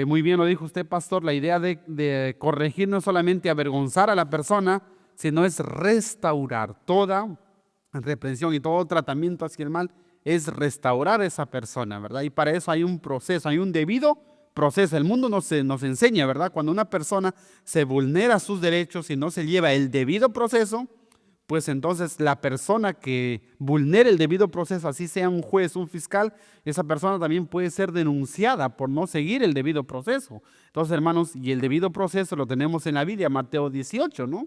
muy bien lo dijo usted, pastor, la idea de corregir no es solamente avergonzar a la persona, sino es restaurar. Toda reprensión y todo tratamiento hacia el mal es restaurar a esa persona, ¿verdad? Y para eso hay un proceso, hay un debido proceso. El mundo nos enseña, ¿verdad? Cuando una persona se vulnera sus derechos y no se lleva el debido proceso, pues entonces la persona que vulnere el debido proceso, así sea un juez, un fiscal, esa persona también puede ser denunciada por no seguir el debido proceso. Entonces, hermanos, y el debido proceso lo tenemos en la Biblia, Mateo 18, ¿no?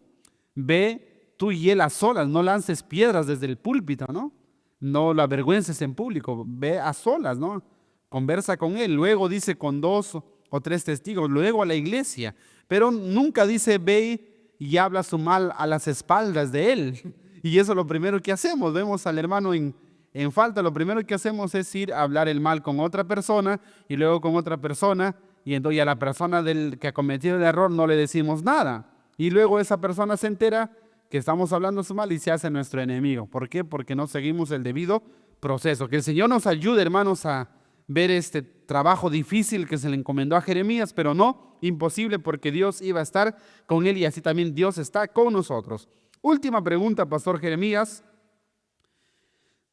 Ve tú y él a solas, no lances piedras desde el púlpito, ¿no? No lo avergüences en público, ve a solas, ¿no? Conversa con él, luego dice con 2 o 3 testigos, luego a la iglesia, pero nunca dice ve y habla su mal a las espaldas de él. Y eso es lo primero que hacemos, vemos al hermano en falta, lo primero que hacemos es ir a hablar el mal con otra persona y luego con otra persona, y entonces a la persona que ha cometido el error no le decimos nada. Y luego esa persona se entera que estamos hablando su mal y se hace nuestro enemigo. ¿Por qué? Porque no seguimos el debido proceso. Que el Señor nos ayude, hermanos, a ver este trabajo difícil que se le encomendó a Jeremías, pero no imposible, porque Dios iba a estar con él y así también Dios está con nosotros. Última pregunta, Pastor Jeremías.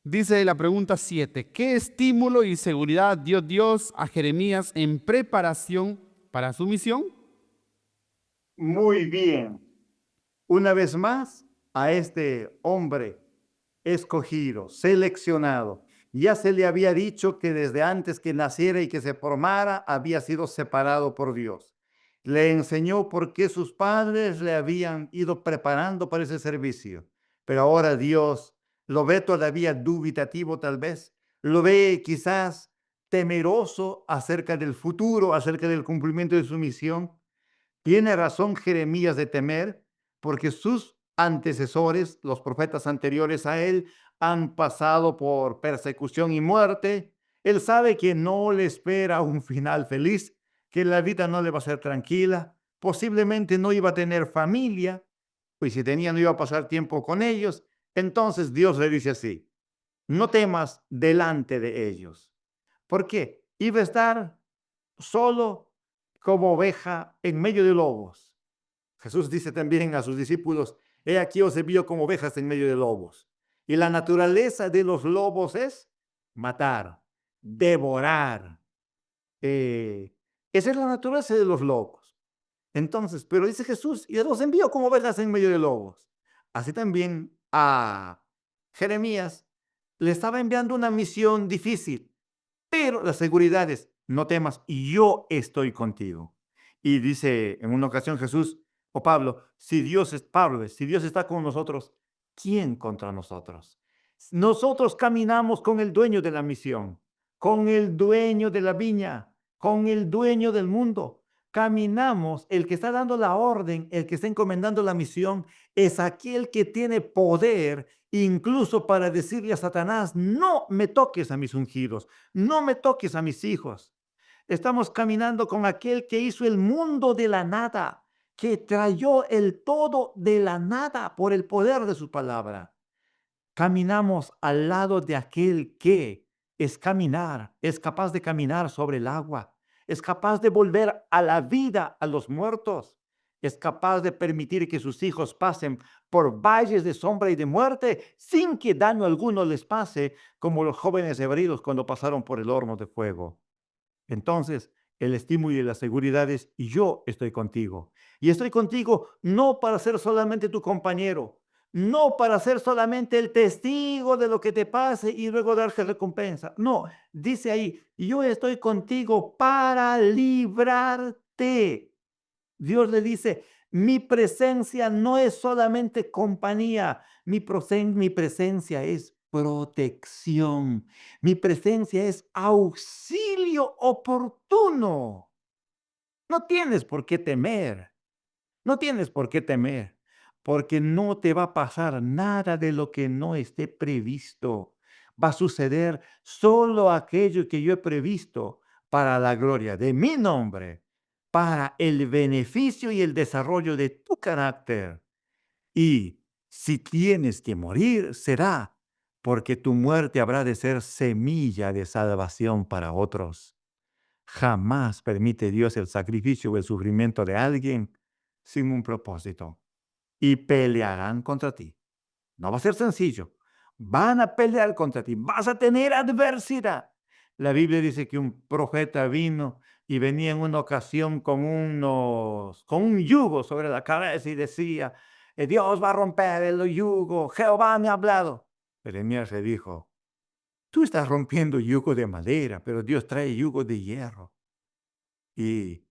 Dice la pregunta 7. ¿Qué estímulo y seguridad dio Dios a Jeremías en preparación para su misión?
Muy bien. Una vez más, a este hombre escogido, seleccionado, ya se le había dicho que desde antes que naciera y que se formara, había sido separado por Dios. Le enseñó por qué sus padres le habían ido preparando para ese servicio. Pero ahora Dios lo ve todavía dubitativo tal vez, lo ve quizás temeroso acerca del futuro, acerca del cumplimiento de su misión. Tiene razón Jeremías de temer, porque sus antecesores, los profetas anteriores a él, han pasado por persecución y muerte. Él sabe que no le espera un final feliz, que la vida no le va a ser tranquila, posiblemente no iba a tener familia, pues si tenía no iba a pasar tiempo con ellos. Entonces Dios le dice así: no temas delante de ellos. ¿Por qué? Iba a estar solo como oveja en medio de lobos. Jesús dice también a sus discípulos: he aquí os envío como ovejas en medio de lobos. Y la naturaleza de los lobos es matar, devorar. Eh, Esa es la naturaleza de los lobos. Entonces, pero dice Jesús, y los envío como ovejas en medio de lobos. Así también a Jeremías le estaba enviando una misión difícil, pero la seguridad es: no temas, yo estoy contigo. Y dice en una ocasión Jesús o Pablo: si Dios está con nosotros, ¿quién contra nosotros? Nosotros caminamos con el dueño de la misión, con el dueño de la viña, con el dueño del mundo. Caminamos, el que está dando la orden, el que está encomendando la misión, es aquel que tiene poder incluso para decirle a Satanás: no me toques a mis ungidos, no me toques a mis hijos. Estamos caminando con aquel que hizo el mundo de la nada, que trayó el todo de la nada por el poder de su palabra. Caminamos al lado de aquel que es capaz de caminar sobre el agua, es capaz de volver a la vida a los muertos, es capaz de permitir que sus hijos pasen por valles de sombra y de muerte sin que daño alguno les pase, como los jóvenes hebreos cuando pasaron por el horno de fuego. Entonces, el estímulo y la seguridad es: y yo estoy contigo. Y estoy contigo no para ser solamente tu compañero, no para ser solamente el testigo de lo que te pase y luego darte recompensa. No, dice ahí: yo estoy contigo para librarte. Dios le dice: mi presencia no es solamente compañía, mi presencia es protección, mi presencia es auxilio oportuno.
No tienes por qué temer. No tienes por qué temer, porque no te va a pasar nada de lo que no esté previsto. Va a suceder solo aquello que yo he previsto para la gloria de mi nombre, para el beneficio y el desarrollo de tu carácter. Y si tienes que morir, será porque tu muerte habrá de ser semilla de salvación para otros. Jamás permite Dios el sacrificio o el sufrimiento de alguien sin un propósito. Y pelearán contra ti. No va a ser sencillo. Van a pelear contra ti. Vas a tener adversidad. La Biblia dice que un profeta vino y venía en una ocasión con un yugo sobre la cabeza y decía, Dios va a romper el yugo, Jehová me ha hablado. Jeremías le dijo, tú estás rompiendo yugo de madera, pero Dios trae yugo de hierro. Y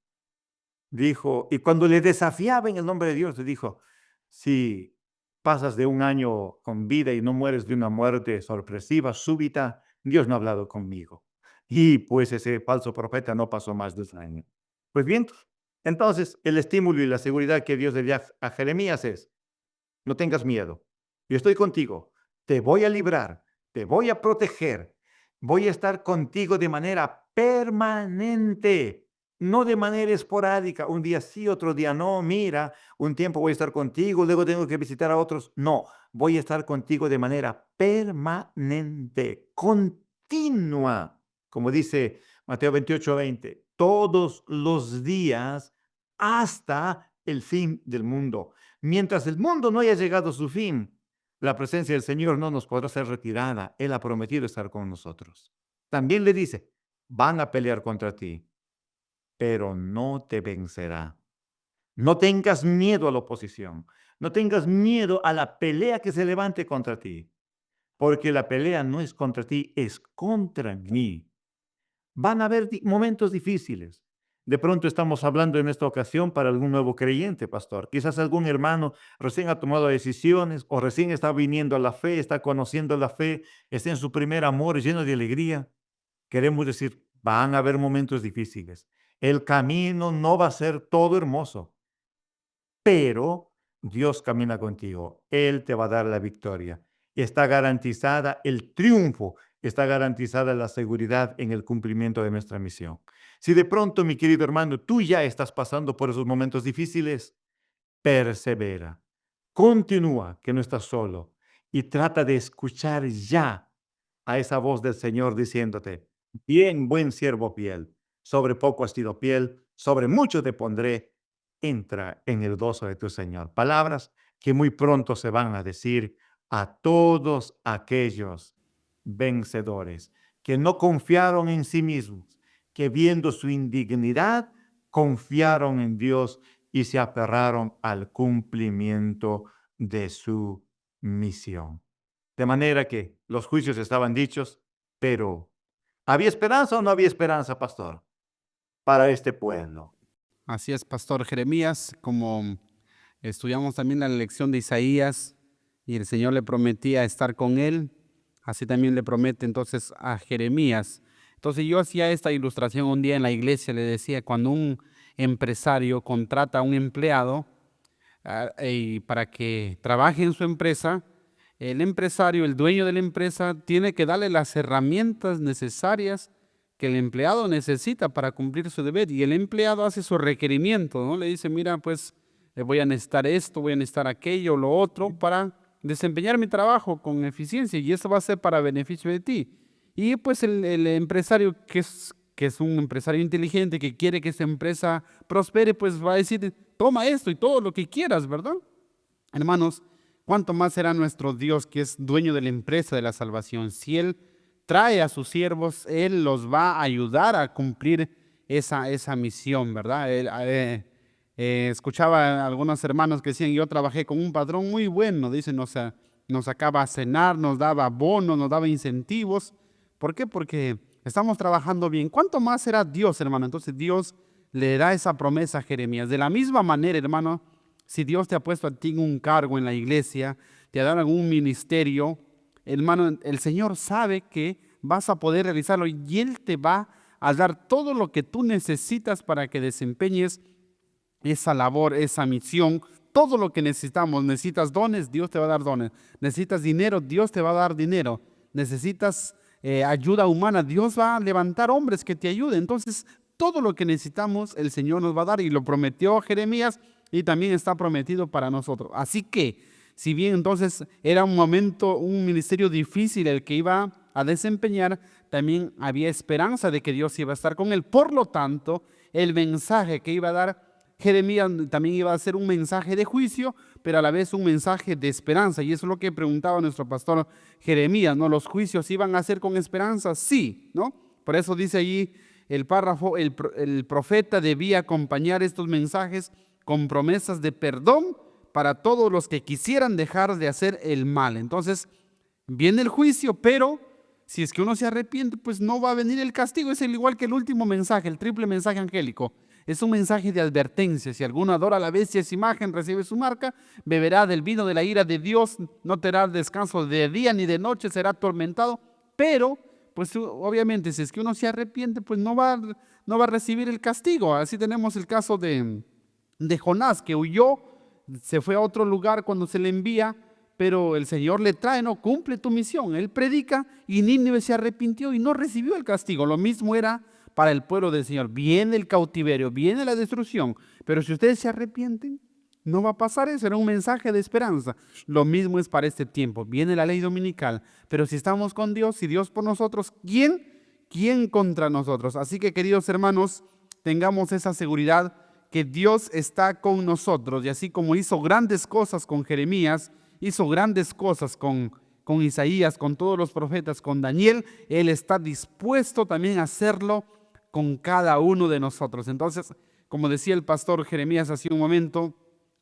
dijo, y cuando le desafiaba en el nombre de Dios, le dijo, si pasas de un año con vida y no mueres de una muerte sorpresiva, súbita, Dios no ha hablado conmigo. Y pues ese falso profeta no pasó más de un año. Pues bien, entonces el estímulo y la seguridad que Dios le dio a Jeremías es, no tengas miedo, yo estoy contigo, te voy a librar, te voy a proteger, voy a estar contigo de manera permanente, no de manera esporádica, un día sí, otro día no, mira, un tiempo voy a estar contigo, luego tengo que visitar a otros, no, voy a estar contigo de manera permanente, continua, como dice Mateo 28:20, todos los días hasta el fin del mundo. Mientras el mundo no haya llegado a su fin, la presencia del Señor no nos podrá ser retirada. Él ha prometido estar con nosotros. También le dice, van a pelear contra ti, pero no te vencerá. No tengas miedo a la oposición. No tengas miedo a la pelea que se levante contra ti, porque la pelea no es contra ti, es contra mí. Van a haber momentos difíciles. De pronto estamos hablando en esta ocasión para algún nuevo creyente, pastor. Quizás algún hermano recién ha tomado decisiones o recién está viniendo a la fe, está conociendo la fe, está en su primer amor lleno de alegría. Queremos decir, van a haber momentos difíciles. El camino no va a ser todo hermoso, pero Dios camina contigo. Él te va a dar la victoria. Está garantizada el triunfo, está garantizada la seguridad en el cumplimiento de nuestra misión. Si de pronto, mi querido hermano, tú ya estás pasando por esos momentos difíciles, persevera, continúa, que no estás solo, y trata de escuchar ya a esa voz del Señor diciéndote, bien, buen siervo fiel, sobre poco has sido fiel, sobre mucho te pondré, entra en el gozo de tu Señor. Palabras que muy pronto se van a decir a todos aquellos vencedores que no confiaron en sí mismos, que viendo su indignidad, confiaron en Dios y se aferraron al cumplimiento de su misión. De manera que los juicios estaban dichos, pero ¿había esperanza o no había esperanza, pastor, para este pueblo?
Así es, Pastor Jeremías, como estudiamos también la lección de Isaías y el Señor le prometía estar con él, así también le promete entonces a Jeremías. Entonces yo hacía esta ilustración un día en la iglesia, le decía, cuando un empresario contrata a un empleado y para que trabaje en su empresa, el empresario, el dueño de la empresa, tiene que darle las herramientas necesarias que el empleado necesita para cumplir su deber. Y el empleado hace su requerimiento, ¿no? Le dice, mira, pues voy a necesitar esto, voy a necesitar aquello, lo otro, para desempeñar mi trabajo con eficiencia. Y eso va a ser para beneficio de ti. Y pues el empresario que es un empresario inteligente, que quiere que esa empresa prospere, pues va a decir, toma esto y todo lo que quieras, ¿verdad? Hermanos, ¿cuánto más será nuestro Dios, que es dueño de la empresa de la salvación? Si Él trae a sus siervos, Él los va a ayudar a cumplir esa misión, ¿verdad? Escuchaba a algunos hermanos que decían, yo trabajé con un patrón muy bueno, dicen, nos sacaba a cenar, nos daba bonos, nos daba incentivos. ¿Por qué? Porque estamos trabajando bien. ¿Cuánto más será Dios, hermano? Entonces Dios le da esa promesa a Jeremías. De la misma manera, hermano, si Dios te ha puesto a ti en un cargo en la iglesia, te ha dado algún ministerio, hermano, el Señor sabe que vas a poder realizarlo y Él te va a dar todo lo que tú necesitas para que desempeñes esa labor, esa misión, todo lo que necesitamos. Necesitas dones, Dios te va a dar dones. Necesitas dinero, Dios te va a dar dinero. Necesitas ayuda humana, Dios va a levantar hombres que te ayuden. Entonces, todo lo que necesitamos, el Señor nos va a dar, y lo prometió a Jeremías y también está prometido para nosotros. Así que, si bien entonces era un momento, un ministerio difícil el que iba a desempeñar, también había esperanza de que Dios iba a estar con él. Por lo tanto, el mensaje que iba a dar Jeremías también iba a ser un mensaje de juicio, pero a la vez un mensaje de esperanza. Y eso es lo que preguntaba nuestro pastor Jeremías, ¿no? ¿Los juicios iban a ser con esperanza? Sí, ¿no? Por eso dice allí el párrafo, el profeta debía acompañar estos mensajes con promesas de perdón para todos los que quisieran dejar de hacer el mal. Entonces, viene el juicio, pero si es que uno se arrepiente, pues no va a venir el castigo. Es el igual que el último mensaje, el triple mensaje angélico. Es un mensaje de advertencia. Si alguno adora a la bestia, esa imagen, recibe su marca, beberá del vino de la ira de Dios, no tendrá descanso de día ni de noche, será atormentado. Pero, pues obviamente, si es que uno se arrepiente, pues no va a recibir el castigo. Así tenemos el caso de Jonás, que huyó, se fue a otro lugar cuando se le envía, pero el Señor le trae, no, cumple tu misión. Él predica y Nínive se arrepintió y no recibió el castigo. Lo mismo era para el pueblo del Señor. Viene el cautiverio, viene la destrucción, pero si ustedes se arrepienten, no va a pasar eso. Era un mensaje de esperanza. Lo mismo es para este tiempo. Viene la ley dominical, pero si estamos con Dios y Dios por nosotros, ¿quién contra nosotros? Así que, queridos hermanos, tengamos esa seguridad que Dios está con nosotros, y así como hizo grandes cosas con Jeremías, hizo grandes cosas con Isaías, con todos los profetas, con Daniel, Él está dispuesto también a hacerlo con cada uno de nosotros. Entonces, como decía el pastor Jeremías hace un momento,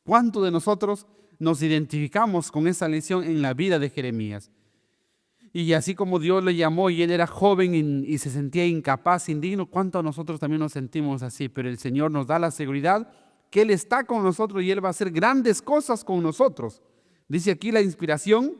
¿cuántos de nosotros nos identificamos con esa lección en la vida de Jeremías? Y así como Dios le llamó y él era joven y se sentía incapaz, indigno, ¿cuántos de nosotros también nos sentimos así? Pero el Señor nos da la seguridad que Él está con nosotros y Él va a hacer grandes cosas con nosotros. Dice aquí la inspiración,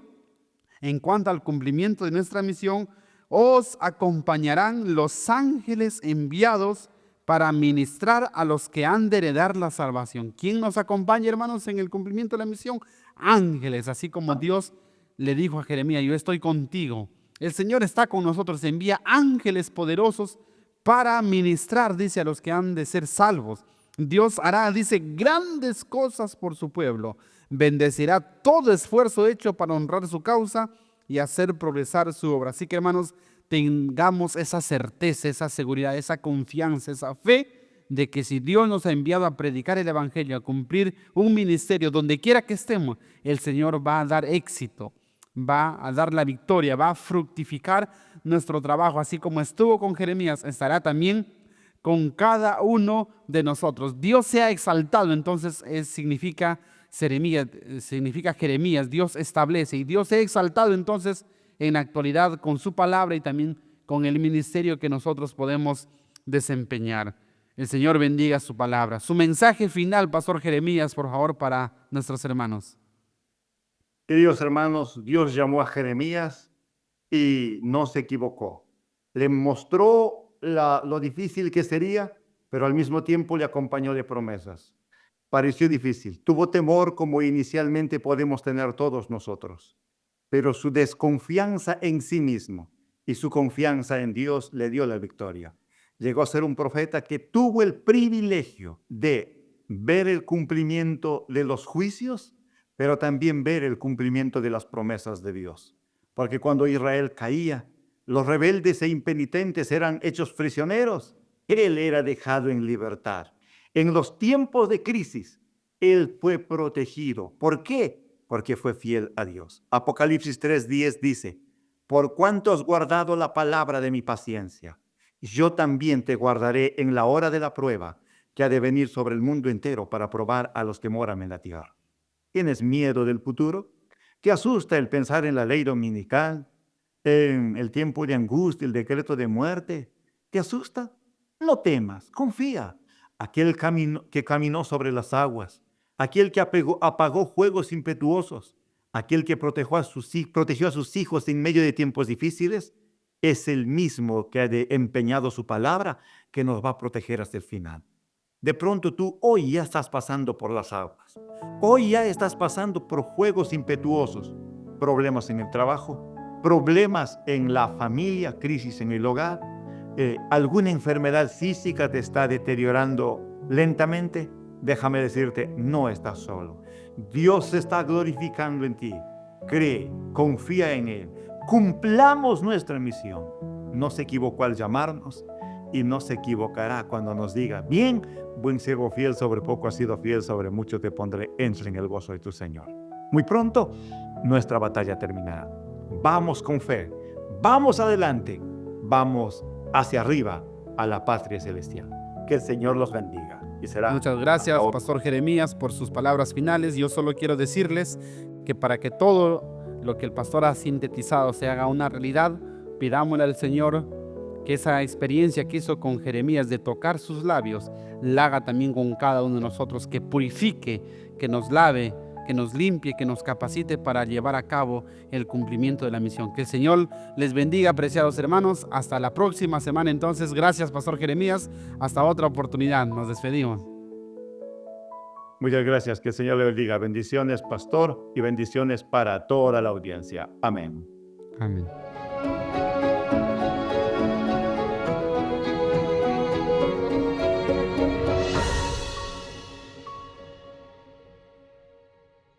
en cuanto al cumplimiento de nuestra misión, os acompañarán los ángeles enviados para ministrar a los que han de heredar la salvación. ¿Quién nos acompaña, hermanos, en el cumplimiento de la misión? Ángeles, así como Dios le dijo a Jeremías, yo estoy contigo. El Señor está con nosotros, envía ángeles poderosos para ministrar, dice, a los que han de ser salvos. Dios hará, dice, grandes cosas por su pueblo. Bendecirá todo esfuerzo hecho para honrar su causa y hacer progresar su obra. Así que, hermanos, tengamos esa certeza, esa seguridad, esa confianza, esa fe de que si Dios nos ha enviado a predicar el evangelio, a cumplir un ministerio, donde quiera que estemos, el Señor va a dar éxito, va a dar la victoria, va a fructificar nuestro trabajo, así como estuvo con Jeremías, estará también con cada uno de nosotros. Dios sea exaltado, entonces significa Jeremías, Dios establece, y Dios sea exaltado entonces en la actualidad con su palabra y también con el ministerio que nosotros podemos desempeñar. El Señor bendiga su palabra. Su mensaje final, Pastor Jeremías, por favor, para nuestros hermanos.
Queridos hermanos, Dios llamó a Jeremías y no se equivocó. Le mostró lo difícil que sería, pero al mismo tiempo le acompañó de promesas. Pareció difícil, tuvo temor como inicialmente podemos tener todos nosotros, pero su desconfianza en sí mismo y su confianza en Dios le dio la victoria. Llegó a ser un profeta que tuvo el privilegio de ver el cumplimiento de los juicios, pero también ver el cumplimiento de las promesas de Dios. Porque cuando Israel caía, los rebeldes e impenitentes eran hechos prisioneros. Él era dejado en libertad. En los tiempos de crisis, él fue protegido. ¿Por qué? Porque fue fiel a Dios. Apocalipsis 3:10 dice, por cuanto has guardado la palabra de mi paciencia, yo también te guardaré en la hora de la prueba que ha de venir sobre el mundo entero para probar a los que moran en la tierra. ¿Tienes miedo del futuro? ¿Te asusta el pensar en la ley dominical, en el tiempo de angustia, el decreto de muerte? ¿Te asusta? No temas, confía. Aquel que caminó sobre las aguas, aquel que apagó fuegos impetuosos, aquel que protegió a sus hijos en medio de tiempos difíciles, es el mismo que ha empeñado su palabra, que nos va a proteger hasta el final. De pronto tú hoy ya estás pasando por las aguas. Hoy ya estás pasando por juegos impetuosos, problemas en el trabajo, problemas en la familia, crisis en el hogar, alguna enfermedad física te está deteriorando lentamente. Déjame decirte, no estás solo. Dios se está glorificando en ti. Cree, confía en Él. Cumplamos nuestra misión. No se equivocó al llamarnos y no se equivocará cuando nos diga: bien, buen siervo fiel, sobre poco has sido fiel, sobre mucho te pondré, entra en el gozo de tu Señor. Muy pronto nuestra batalla terminará. Vamos con fe, vamos adelante, vamos hacia arriba a la patria celestial. Que el Señor los bendiga. Y será
Muchas gracias,
hasta
Pastor Jeremías, por sus palabras finales. Yo solo quiero decirles que para que todo lo que el pastor ha sintetizado se haga una realidad, pidámosle al Señor que esa experiencia que hizo con Jeremías de tocar sus labios, la haga también con cada uno de nosotros, que purifique, que nos lave, que nos limpie, que nos capacite para llevar a cabo el cumplimiento de la misión. Que el Señor les bendiga, apreciados hermanos. Hasta la próxima semana entonces. Gracias, Pastor Jeremías. Hasta otra oportunidad. Nos despedimos.
Muchas gracias. Que el Señor le bendiga. Bendiciones, pastor, y bendiciones para toda la audiencia. Amén.
Amén.